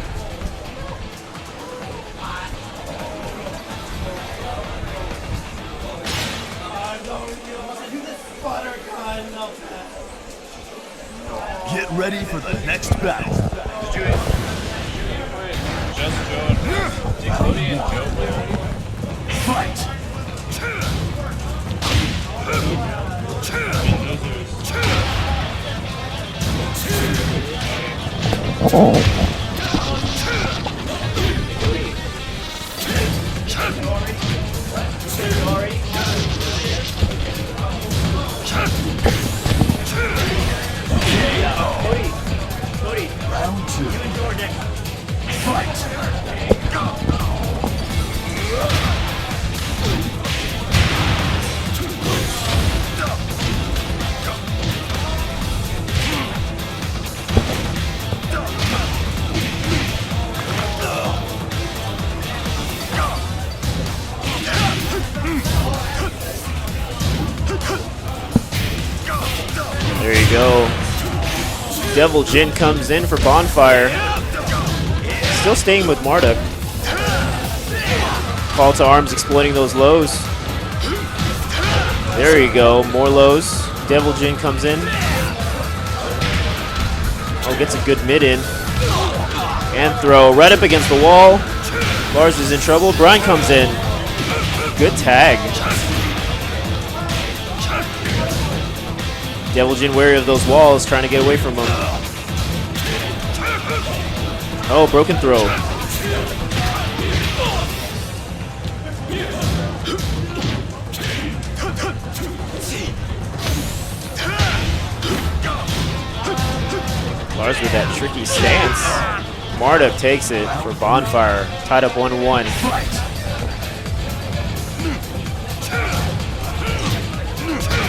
Get ready for the next battle. Round 2. Fight. There you go. Devil Jin comes in for Bonfire. Still staying with Marduk. Call to arms exploiting those lows. There you go. More lows. Devil Jin comes in. Oh, gets a good mid in. And throw right up against the wall. Lars is in trouble. Brian comes in. Good tag. Devil Jin wary of those walls, trying to get away from them. Oh, broken throw. Lars with that tricky stance. Marduk takes it for Bonfire. Tied up 1-1.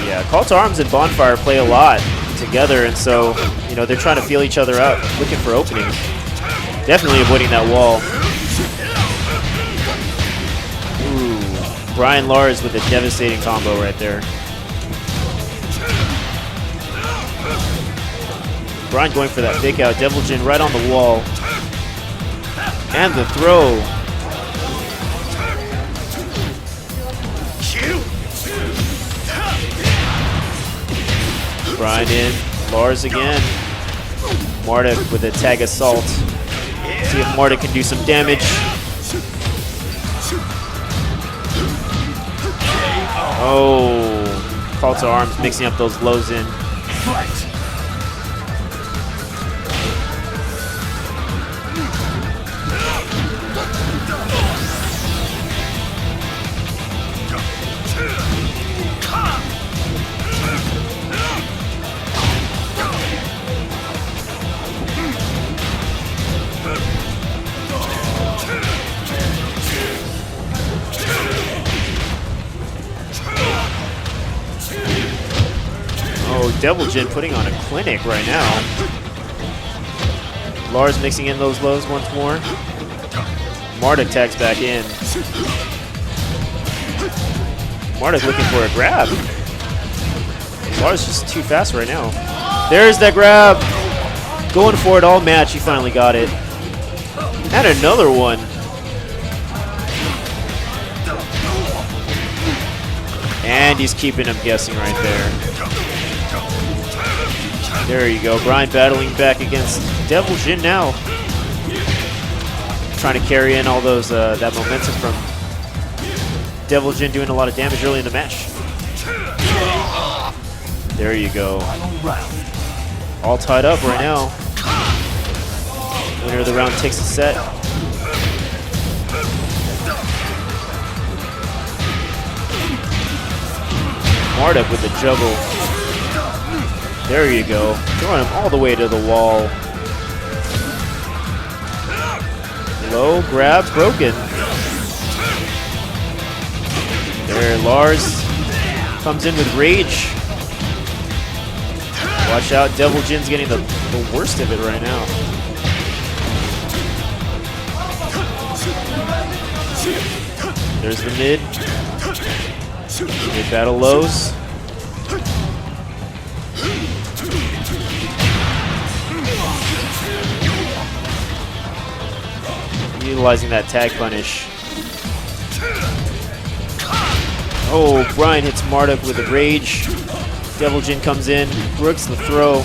Yeah, Call to Arms and Bonfire play a lot together, and so, you know, they're trying to feel each other out, looking for openings. Definitely avoiding that wall. Ooh, Brian Lars with a devastating combo right there. Brian going for that fake out. Devil Jin right on the wall. And the throw. Brian in. Lars again. Marduk with a tag assault. See if Marduk can do some damage. Oh. Call to arms mixing up those lows in. Devil Jin putting on a clinic right now. Lars mixing in those lows once more. Marduk tags back in. Marduk looking for a grab. Lars just too fast right now. There's that grab. Going for it all match. He finally got it. And another one. And he's keeping him guessing right there. There you go. Brian battling back against Devil Jin now. Trying to carry in all those that momentum from Devil Jin doing a lot of damage early in the match. There you go. All tied up right now. Winner of the round takes the set. Marduk with the juggle. There you go. Throwing him all the way to the wall. Low grab broken. There, Lars comes in with rage. Watch out, Devil Jin's getting the worst of it right now. There's the mid. Mid battle lows. Utilizing that tag punish. Oh, Brian hits Marduk with a rage. Devil Jin comes in, brooks the throw.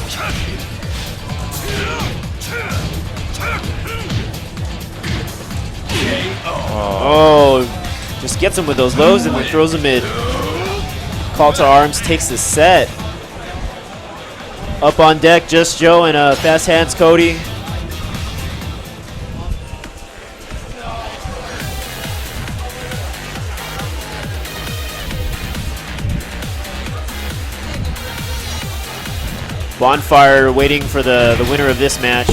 Oh, just gets him with those lows and then throws him in. Call to arms takes the set. Up on deck, Just Joe and Fast Hands Cody. Bonfire waiting for the winner of this match.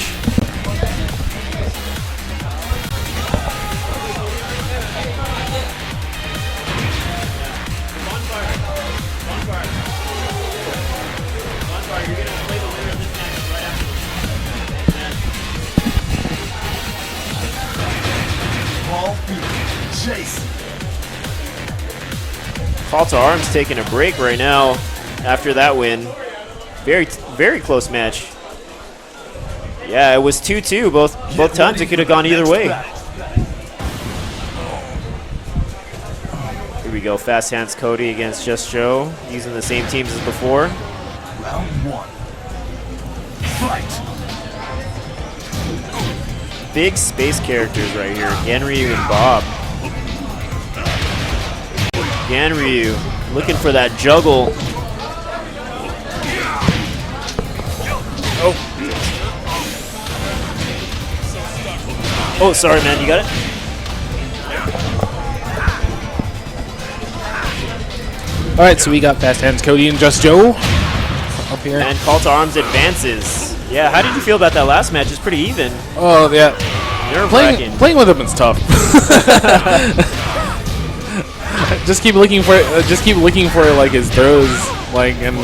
Ball beat. Jason. Call to Arms taking a break right now after that win. Very close match. Yeah, it was 2-2. Both times it could have gone either way. Here we go. Fast Hands Cody against Just Joe, using the same teams as before. Round 1. Fight. Big space characters right here. Ganryu and Bob. Ganryu looking for that juggle. Oh, sorry, man. You got it? All right, so we got Fast Hands Cody and Just Joe up here. And Call to Arms advances. Yeah, how did you feel about that last match? It's pretty even. Oh yeah, Nerve-wracking. playing with him is tough. just keep looking for like his throws, like and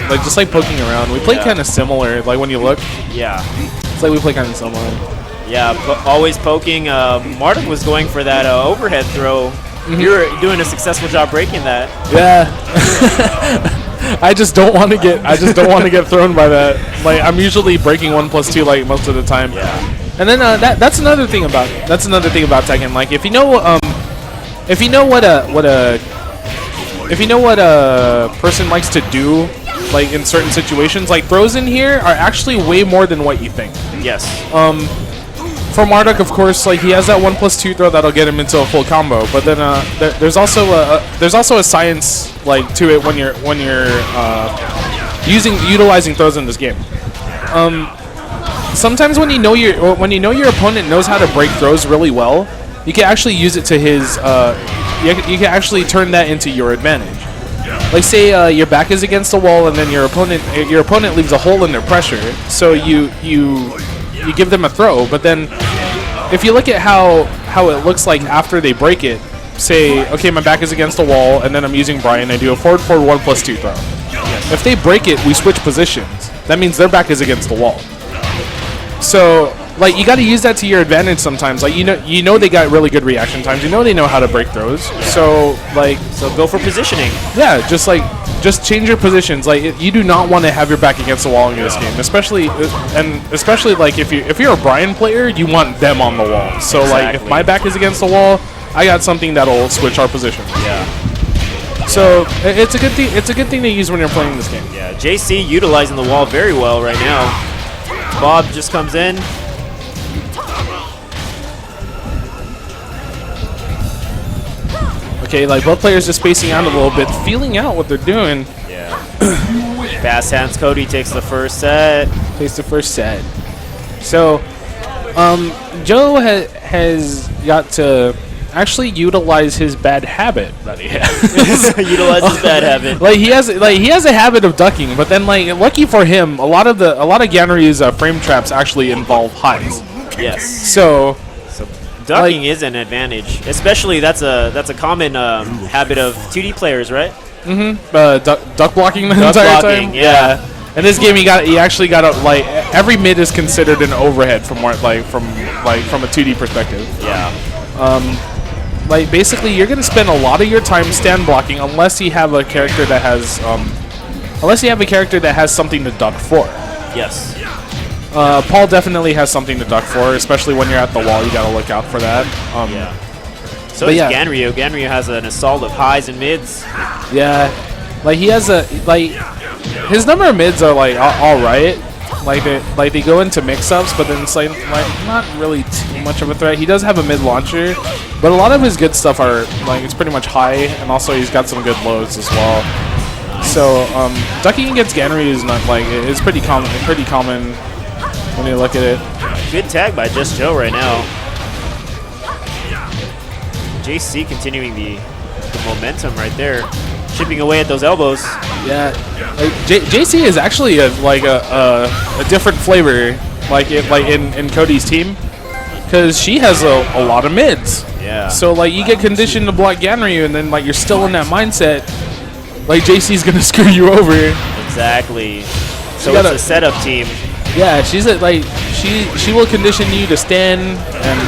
like just like poking around. We play kind of similar. Like when you look, Yeah. it's like we play kind of similar. Yeah, always poking. Marduk was going for that overhead throw. You're doing a successful job breaking that. Yeah. I just don't want to get thrown by that. Like I'm usually breaking 1+2 like most of the time. Yeah. And then that's another thing about Tekken. Like if you know what a person likes to do, like in certain situations, like throws in here are actually way more than what you think. Yes. For Marduk, of course, like he has that 1+2 throw that'll get him into a full combo. But then there's also a science like to it when you're utilizing throws in this game. Sometimes when you know your opponent knows how to break throws really well, you can actually use it to his. You can actually turn that into your advantage. Like say your back is against the wall and then your opponent leaves a hole in their pressure, so you give them a throw. But then if you look at how it looks like after they break it, say okay, my back is against the wall and then I'm using Brian, I do a forward 1+2 throw. If they break it, we switch positions. That means their back is against the wall. So like you got to use that to your advantage sometimes. Like you know they got really good reaction times. You know they know how to break throws. So go for positioning. Yeah, just change your positions. Like you do not want to have your back against the wall in this game, especially like if you're a Brian player, you want them on the wall. So like if my back is against the wall, I got something that'll switch our position. Yeah. So it's a good thing. It's a good thing to use when you're playing this game. Yeah. JC utilizing the wall very well right now. Bob just comes in. Okay, like both players just spacing out a little bit, feeling out what they're doing. Yeah. Fast Hands Cody takes the first set. So, Joe has got to actually utilize his bad habit that he has. Utilize his bad habit. Like he has a habit of ducking, but then like lucky for him, a lot of Ganryu's frame traps actually involve highs. Yes. So ducking is an advantage, especially that's a common habit of 2D players, right? Duck blocking the Duck entire blocking, time. yeah. In this game, he actually got like every mid is considered an overhead from a 2D perspective. Yeah. Like basically, you're gonna spend a lot of your time stand blocking unless you have a character that has something to duck for. Yes. Paul definitely has something to duck for, especially when you're at the wall. You gotta look out for that. Yeah. So does Ganryu. Ganryu has an assault of highs and mids. Yeah, like he has his number of mids are like all right. Like they go into mix-ups, but then it's like not really too much of a threat. He does have a mid launcher, but a lot of his good stuff are like it's pretty much high, and also he's got some good loads as well. So ducking against Ganryu is not like it's pretty common when you look at it. Good tag by Just Joe right now. JC continuing the momentum right there, chipping away at those elbows. Yeah, like JC is actually a different flavor, like in Cody's team, because she has a lot of mids. Yeah. So like you get conditioned to block Ganryu, and then like you're still in that mindset, like JC's gonna screw you over. Exactly. So gotta- it's a setup team. Yeah, she's she will condition you to stand, and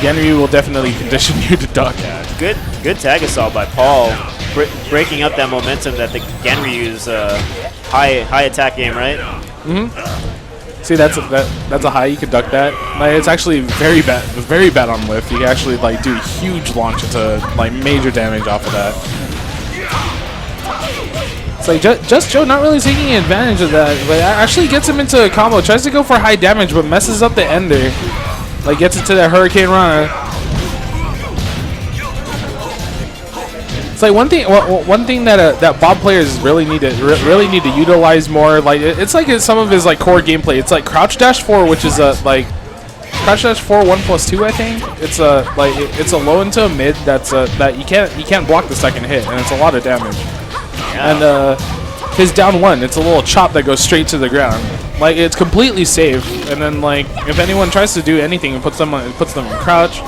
Ganryu will definitely condition you to duck. Good tag assault by Paul, breaking up that momentum that the Ganryu's high attack game, right? See, that's a high. You can duck that. Like, it's actually very bad on lift. You can actually like do huge launch into like major damage off of that. It's like just Joe not really taking advantage of that, but actually gets him into a combo. Tries to go for high damage, but messes up the ender. Like gets into that Hurricane Rana. It's like one thing that Bob players really need to utilize more. Like it's like some of his like core gameplay. It's like crouch dash 4, which is a like crouch dash 4 1+2. I think it's a it's a low into a mid that you can't block the second hit, and it's a lot of damage. And his down 1, it's a little chop that goes straight to the ground. Like it's completely safe. And then like if anyone tries to do anything and puts them in crouch,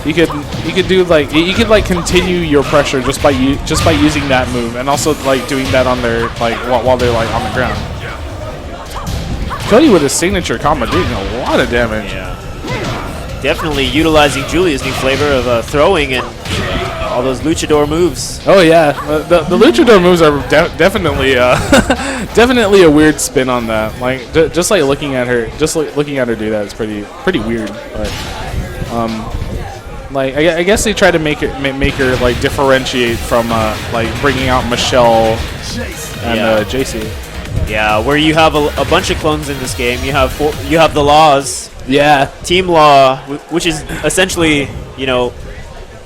you could do like you could like continue your pressure just by using that move, and also like doing that on their like while they're like on the ground. Cody with his signature combo doing a lot of damage. Yeah. Definitely utilizing Julia's new flavor of throwing and all those luchador moves. Oh yeah, the luchador moves are definitely definitely a weird spin on that. Like just like looking at her do that is pretty weird. But like I guess they try to make her like differentiate from like bringing out Michelle and JC. Yeah, where you have a bunch of clones in this game. You have the Laws. Yeah. Team Law, which is essentially, you know,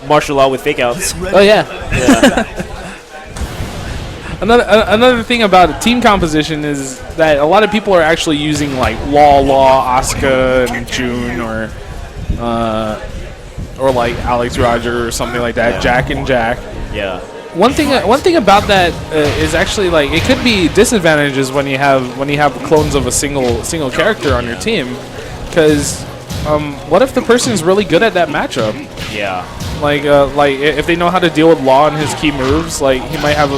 martial law with fake outs. Oh yeah. Another thing about team composition is that a lot of people are actually using like Law, Asuka, and June, or like Alex Roger or something like that. Yeah. Jack and Jack. Yeah. One thing about that is actually like it could be disadvantages when you have clones of a single character on your team, because what if the person's really good at that matchup? Yeah. Like if they know how to deal with Law and his key moves, like they might have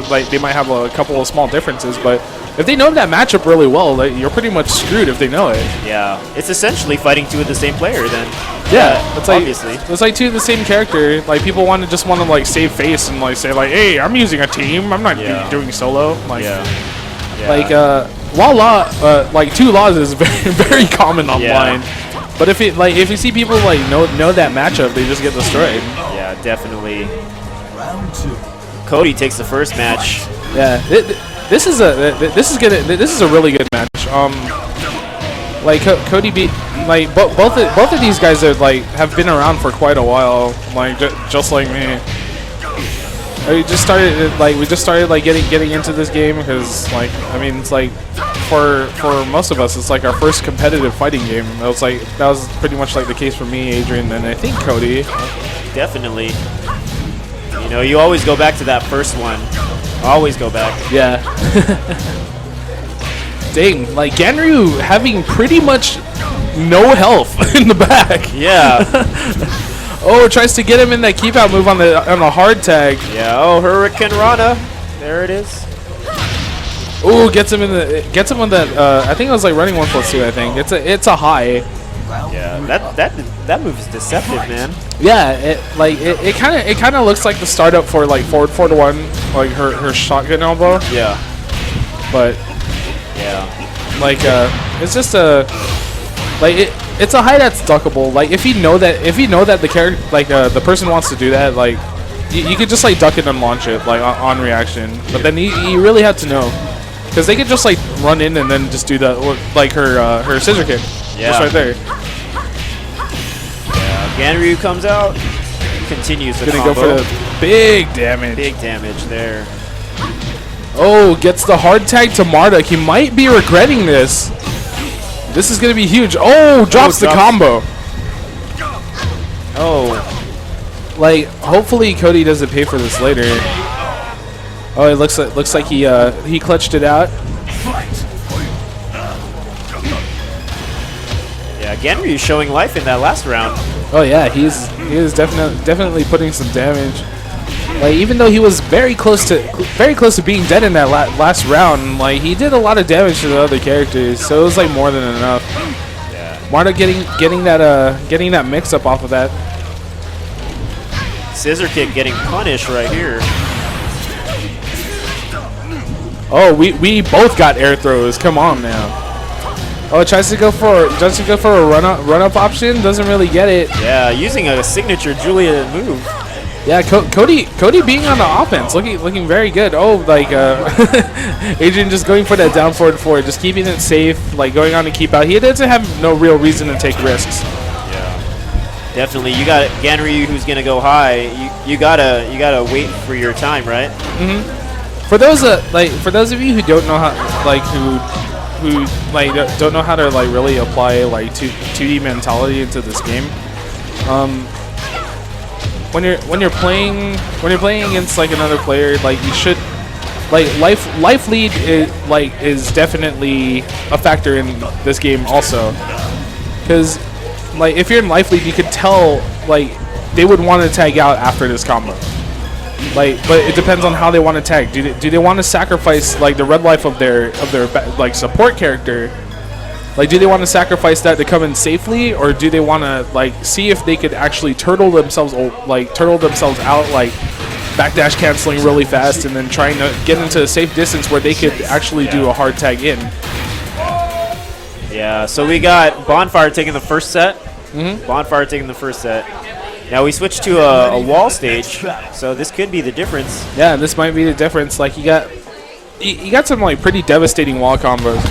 a couple of small differences, but if they know that matchup really well, like, you're pretty much screwed if they know it. Yeah, it's essentially fighting two of the same player then. Yeah, it's like, obviously. It's like two of the same character. Like people want to like save face and like say like, hey, I'm using a team. I'm not doing solo. Like, like Law, like two Laws is very common online. But if you see people like know that matchup, they just get destroyed. Yeah, definitely. Round 2. Cody takes the first match. Yeah, this is a really good match. Like Cody beat like both of these guys are like have been around for quite a while. Like just like me. We just started like getting into this game because like I mean it's like for most of us it's like our first competitive fighting game. That was pretty much like the case for me, Adrian, and I think Cody. Definitely. You know, you always go back to that first one. Always go back. Yeah. Dang, like Ganryu having pretty much no health in the back. Yeah. Oh, tries to get him in that keep out move on the hard tag. Yeah. Oh, Hurricane Rana. There it is. Oh, gets him on that. I think it was like running 1+2. I think it's a high. Yeah. That move is deceptive, man. Yeah. It kind of looks like the startup for like forward 4-1, like her shotgun elbow. Yeah. But yeah, like it's just a like it's a high that's duckable. Like if you know that the character like the person wants to do that, like you could just like duck it and launch it like on reaction. But then you really have to know, because they could just like run in and then just do that, like her scissor kick. Yeah. Just right there. Yeah. Ganryu comes out, continues the Gonna combo. go for the big damage. Big damage there. Oh, gets the hard tag to Marduk. He might be regretting this. This is gonna be huge. Oh, drops the combo. Oh. Like, hopefully Cody doesn't pay for this later. Oh, it looks like he clutched it out. Yeah, Ganryu showing life in that last round. Oh yeah, he is definitely putting some damage. Like even though he was very close to being dead in that last round, like he did a lot of damage to the other characters, so it was like more than enough. Yeah. Marta getting that mix up off of that. Scissor kick getting punished right here. Oh, we both got air throws. Come on now. Oh, tries to go for a run up option. Doesn't really get it. Yeah, using a signature Julia move. Yeah, Cody being on the offense, looking very good. Oh, like Adrian just going for that down forward four, just keeping it safe, like going on to keep out. He doesn't have no real reason to take risks. Yeah, definitely. You got Ganryu who's gonna go high. You gotta wait for your time, right? Mm-hmm. For those of you who don't know how, like who don't know how to like really apply like 2D mentality into this game, when you're playing against like another player, like you should like life lead is definitely a factor in this game also, because like if you're in life lead, you could tell like they would want to tag out after this combo. Like, but it depends on how they want to tag. Do they want to sacrifice like the red life of their like support character? Like, do they want to sacrifice that to come in safely, or do they want to like see if they could actually turtle themselves out, like backdash canceling really fast, and then trying to get into a safe distance where they could actually do a hard tag in? Yeah. So we got Bonfire taking the first set. Mm-hmm. Bonfire taking the first set. Now we switched to a wall stage, so this could be the difference. Yeah, this might be the difference. Like you got some like pretty devastating wall combos.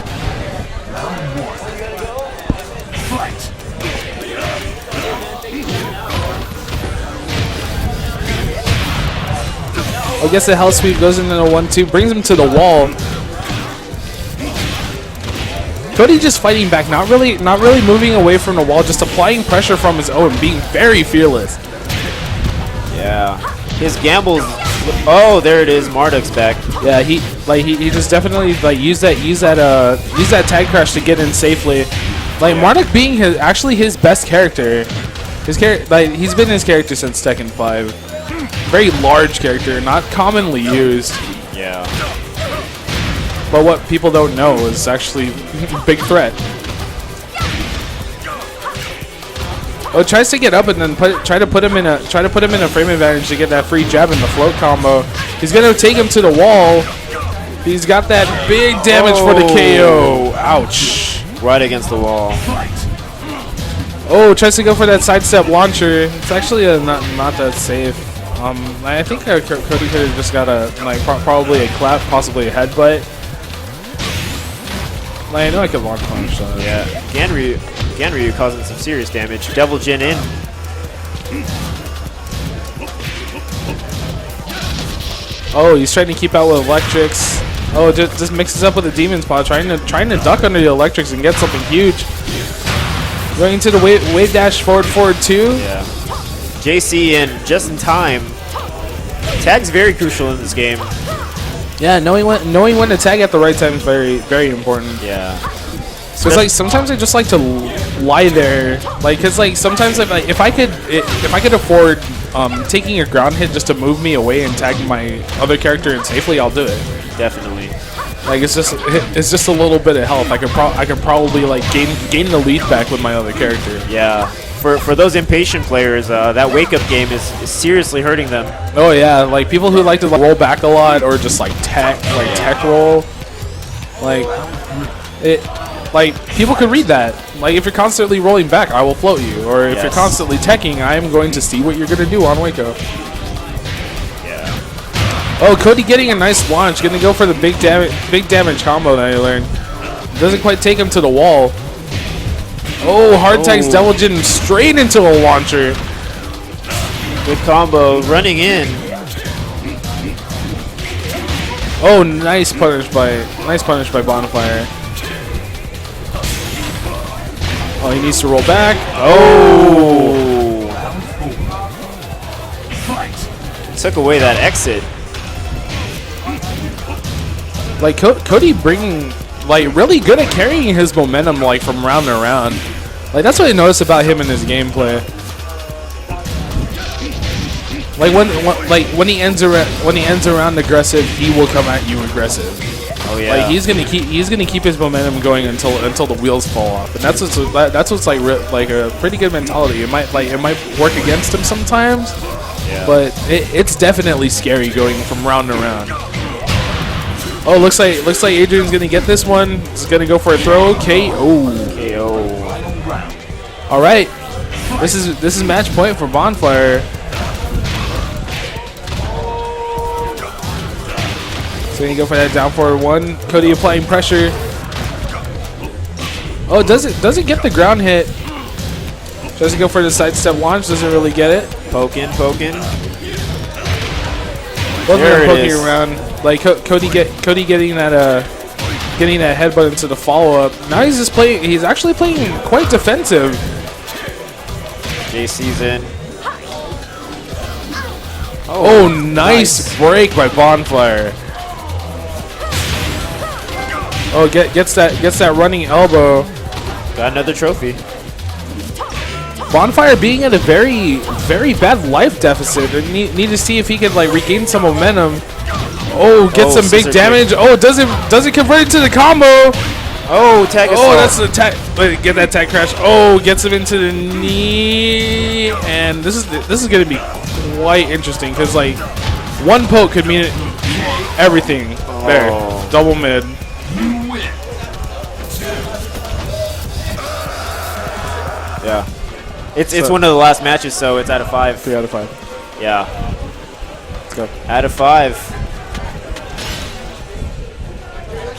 I guess the hell sweep goes into the 1-2, brings him to the wall. Cody just fighting back, not really moving away from the wall, just applying pressure from his own, being very fearless. Yeah, his gambles. Oh, there it is. Marduk's back. Yeah, he just definitely like used that tag crash to get in safely. Like Marduk being his best character. He's been his character since Tekken 5. Very large character, not commonly used. Yeah. But what people don't know is actually big threat. Oh, tries to get up and then try to put him in a frame advantage to get that free jab in the float combo. He's gonna take him to the wall. He's got that big damage for the KO. Ouch. Right against the wall. Oh, tries to go for that sidestep launcher. It's actually not that safe. I think Cody could have just got a probably a clap, possibly a headbutt. Like, I know I could launch punch. Yeah, Ganryu causing some serious damage. Devil Jin in. Oh, he's trying to keep out with electrics. Oh, just mixes up with the demon spot, trying to duck under the electrics and get something huge. Going into the wave dash forward 2. Yeah. JC in just in time. Tag's very crucial in this game. Yeah, knowing when to tag at the right time is very, very important. Yeah. Because like sometimes I just like to lie there, like because like sometimes if I could afford taking a ground hit just to move me away and tag my other character in safely, I'll do it. Definitely. Like it's just a little bit of health. I could probably like gain the lead back with my other character. Yeah. For those impatient players, that wake up game is seriously hurting them. Oh yeah, like people who like to roll back a lot or just like tech roll, like it. Like, people could read that. Like, if you're constantly rolling back, I will float you. Or if you're constantly teching, I am going to see what you're going to do on Waco. Yeah. Oh, Cody getting a nice launch. Going to go for the big damage combo that I learned. Doesn't quite take him to the wall. Oh, hard tags Devil Jin straight into a launcher. Good combo. Running in. Oh, nice punish by Bonfire. Oh, he needs to roll back. Oh! Took away that exit. Like Cody bringing like really good at carrying his momentum like from round to round. Like that's what I noticed about him in his gameplay. Like when he ends around aggressive, he will come at you aggressive. Oh yeah. Like he's gonna keep his momentum going until the wheels fall off, and that's what's like a pretty good mentality. It might work against him sometimes, Yeah. but it's definitely scary going from round to round. Oh, looks like Adrian's gonna get this one. He's gonna go for a throw. KO. KO. All right, this is match point for Bonfire. So you go for that down forward one. Cody applying pressure. Oh, doesn't get the ground hit. Doesn't go for the sidestep launch. Doesn't really get it. Poking. Both of There them it poking is. around. Like Cody getting that headbutt into the follow up. Now he's just playing. He's actually playing quite defensive. JC's in. Oh, nice break by Bonfire. Oh, gets that running elbow. Got another trophy. Bonfire being at a very, very bad life deficit. Need to see if he can like regain some momentum. Oh, get some big scissor damage. kick. Oh, doesn't convert into the combo. Oh, tag assault. Oh, that's the tag. Get that tag crash. Oh, gets him into the knee, and this is gonna be quite interesting because like one poke could mean everything. There, Oh. double mid. Yeah. It's So- one of the last matches, so it's out of 5. 3 out of 5. Yeah. Let's go. Out of 5.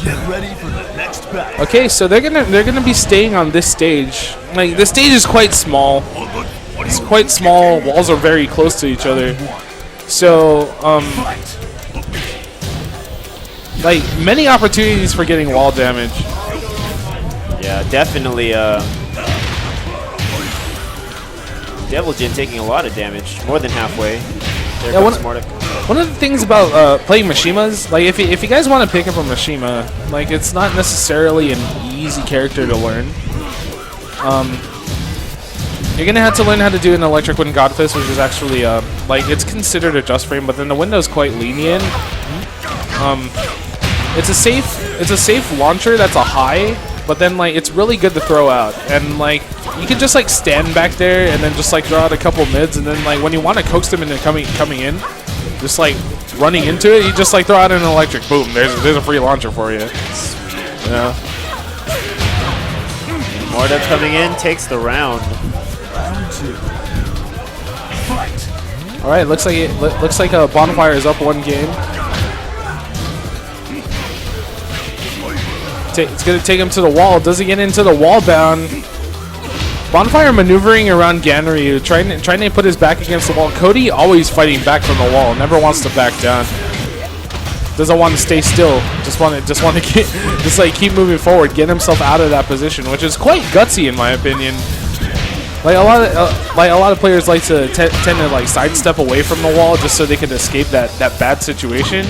Get ready for the next battle. Okay, so they're gonna be staying on this stage. Like the stage is quite small. It's quite small. Walls are very close to each other. So like many opportunities for getting wall damage. Yeah, definitely. Devil Jin taking a lot of damage, more than halfway. There Yeah, comes one- Mordek. One of the things about playing Mishimas, like if you guys want to pick up a Mishima, like it's not necessarily an easy character to learn. You're gonna have to learn how to do an Electric Wind Godfist, which is actually like it's considered a just frame, but then the window's quite lenient. It's a safe launcher that's a high, but then like it's really good to throw out, and like you can just like stand back there and then just like throw out a couple mids, and then like when you want to coax them into coming in, just like running into it, you just like throw out an electric. Boom! There's a free launcher for you. Yeah. Mordek coming in, takes the round. Round 2. Fight. All right. Looks like Bonfire is up one game. It's gonna take him to the wall. Does he get into the wall bound? Bonfire maneuvering around Ganryu, trying to put his back against the wall. Cody always fighting back from the wall, never wants to back down. Doesn't want to stay still. Just want to keep moving forward, get himself out of that position, which is quite gutsy in my opinion. Like a lot of players like to tend to like sidestep away from the wall just so they can escape that bad situation.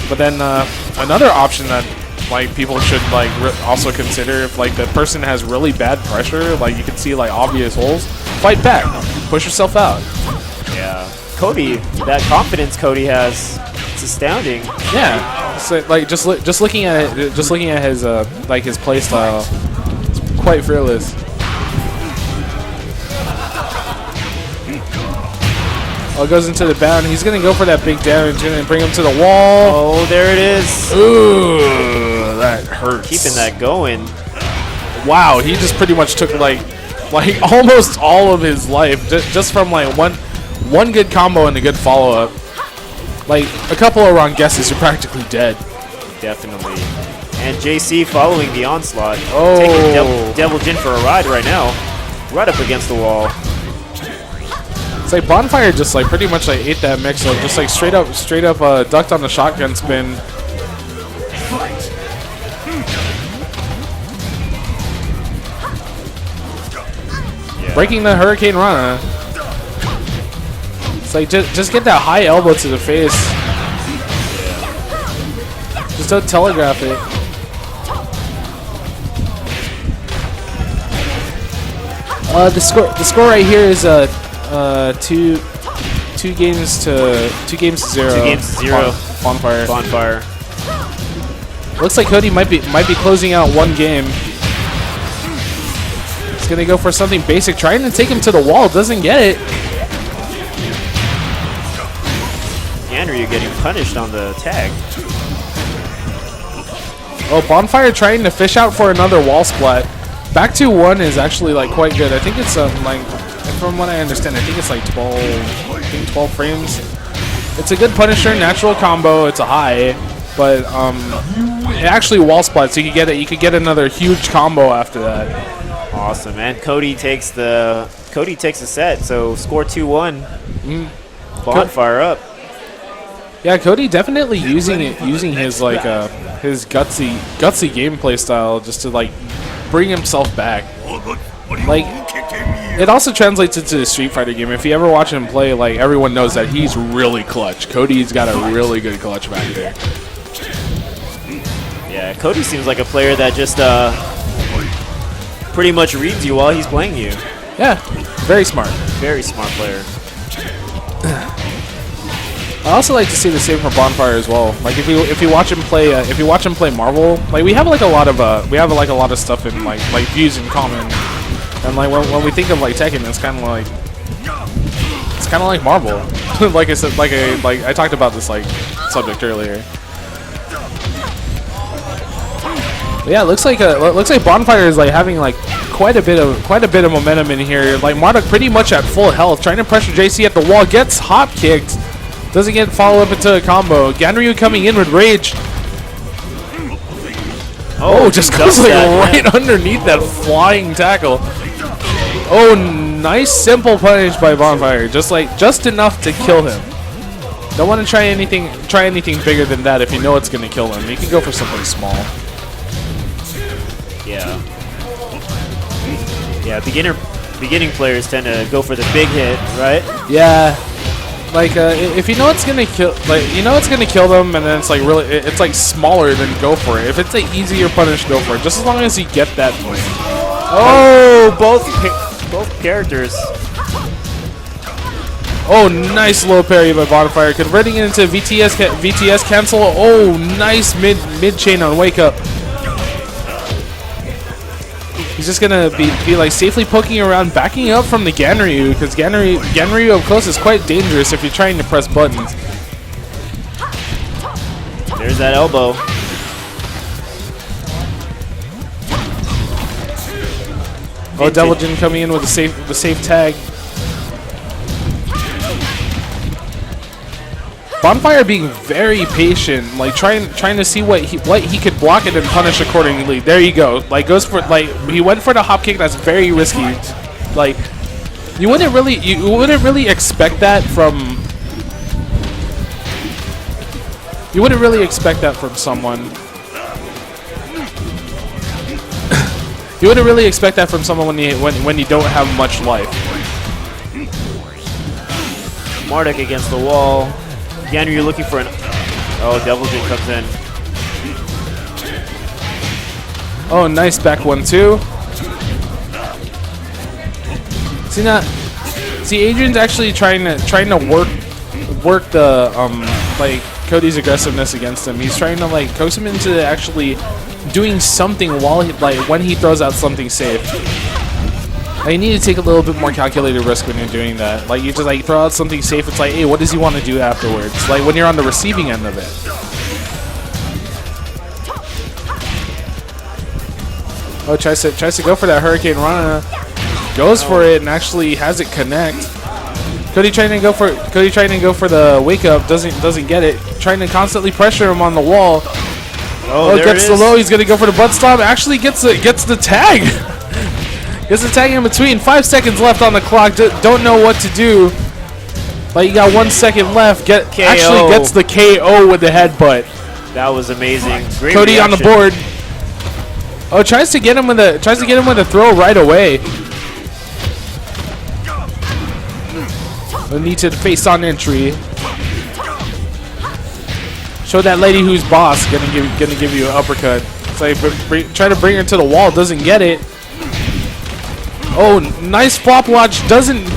But then another option that like people should like also consider, if like the person has really bad pressure, like you can see like obvious holes, fight back, push yourself out. Yeah. Cody, that confidence Cody has, it's astounding. Yeah, so like just looking at his like his play style, it's quite fearless. Oh, it goes into the bound. He's gonna go for that big damage. Gonna bring him to the wall. Oh, there it is. Ooh, that hurts. Keeping that going. Wow, he just pretty much took like almost all of his life just from like one good combo and a good follow up. Like a couple of wrong guesses, you're practically dead. Definitely. And JC following the onslaught. Oh. Taking Devil Jin for a ride right now. Right up against the wall. It's like Bonfire just like pretty much like ate that mix up, just like straight up ducked on the shotgun spin. Yeah. Breaking the Hurricane Rana. It's like just get that high elbow to the face. Just don't telegraph it. The score right here is 2 games to 0. 2 games to 0. Bonfire. Bonfire. Looks like Cody might be closing out one game. He's gonna go for something basic, trying to take him to the wall. Doesn't get it. Ganryu getting punished on the tag. Oh, Bonfire trying to fish out for another wall splat. Back to 1 is actually like quite good. I think it's like, from what I understand, I think it's like 12 frames. It's a good Punisher, natural combo. It's a high, but it actually wall splats. So you could get another huge combo after that. Awesome, man. Cody takes the set. So score 2-1. Bonfire up. Yeah, Cody definitely using his like his gutsy gameplay style just to like bring himself back. Like, it also translates into the Street Fighter game. If you ever watch him play, like, everyone knows that he's really clutch. Cody's got a really good clutch back there. Yeah, Cody seems like a player that just pretty much reads you while he's playing you. Yeah, very smart. Very smart player. I also like to see the same for Bonfire as well. Like if you watch him play Marvel, like we have like a lot of stuff in like views in common, and like when we think of like Tekken, it's kind of like Marvel. Like I said, like I talked about this like subject earlier. But yeah, it looks like Bonfire is like having like quite a bit of momentum in here. Like Marduk pretty much at full health, trying to pressure JC at the wall, gets hop kicked. Doesn't get follow up into a combo. Ganryu coming in with rage. Oh, just goes like right underneath that flying tackle. Oh, nice simple punish by Bonfire. Just enough to kill him. Don't want to try anything bigger than that if you know it's gonna kill him. You can go for something small. Yeah. Yeah, beginning players tend to go for the big hit, right? Yeah. Like if you know it's gonna kill, them, and then it's like really, it's like smaller, then go for it. If it's an easier punish, go for it. Just as long as you get that point. Oh, both characters. Oh, nice low parry by Bonfire, converting it into VTS cancel. Oh, nice mid chain on wake up. He's just gonna be like safely poking around, backing up from the Ganryu, because Ganryu up close is quite dangerous if you're trying to press buttons. There's that elbow. Oh, Devil Jin coming in with the safe tag. Bonfire being very patient, like trying to see what he could block it and punish accordingly. There you go. Like goes for he went for the hop kick. That's very risky. Like you wouldn't really expect that from someone. You wouldn't really expect that from someone when you don't have much life. Marduk against the wall. Ganryu looking for an... Oh, Devil Jin comes in. Oh, nice back 1-2. See, Adrian's actually trying to work the like Cody's aggressiveness against him. He's trying to like coax him into actually doing something while when he throws out something safe. Like, you need to take a little bit more calculated risk when you're doing that. Like you just like throw out something safe. It's like, hey, what does he want to do afterwards? Like when you're on the receiving end of it. Oh, tries to go for that Hurricane Rana. Goes for it and actually has it connect. Cody trying to go for the wake up. Doesn't get it. Trying to constantly pressure him on the wall. Oh, gets the low. He's gonna go for the butt stomp. Actually gets the tag. Gets the tag in between. 5 seconds left on the clock. Don't know what to do. Like you got 1 second left. Actually gets the KO with the headbutt. That was amazing. Great Cody reaction. on the board. Oh, tries to get him with a throw right away. Need to face on entry. Show that lady who's boss. Gonna give you an uppercut. It's like try to bring her to the wall. Doesn't get it. Oh, nice flop watch. Doesn't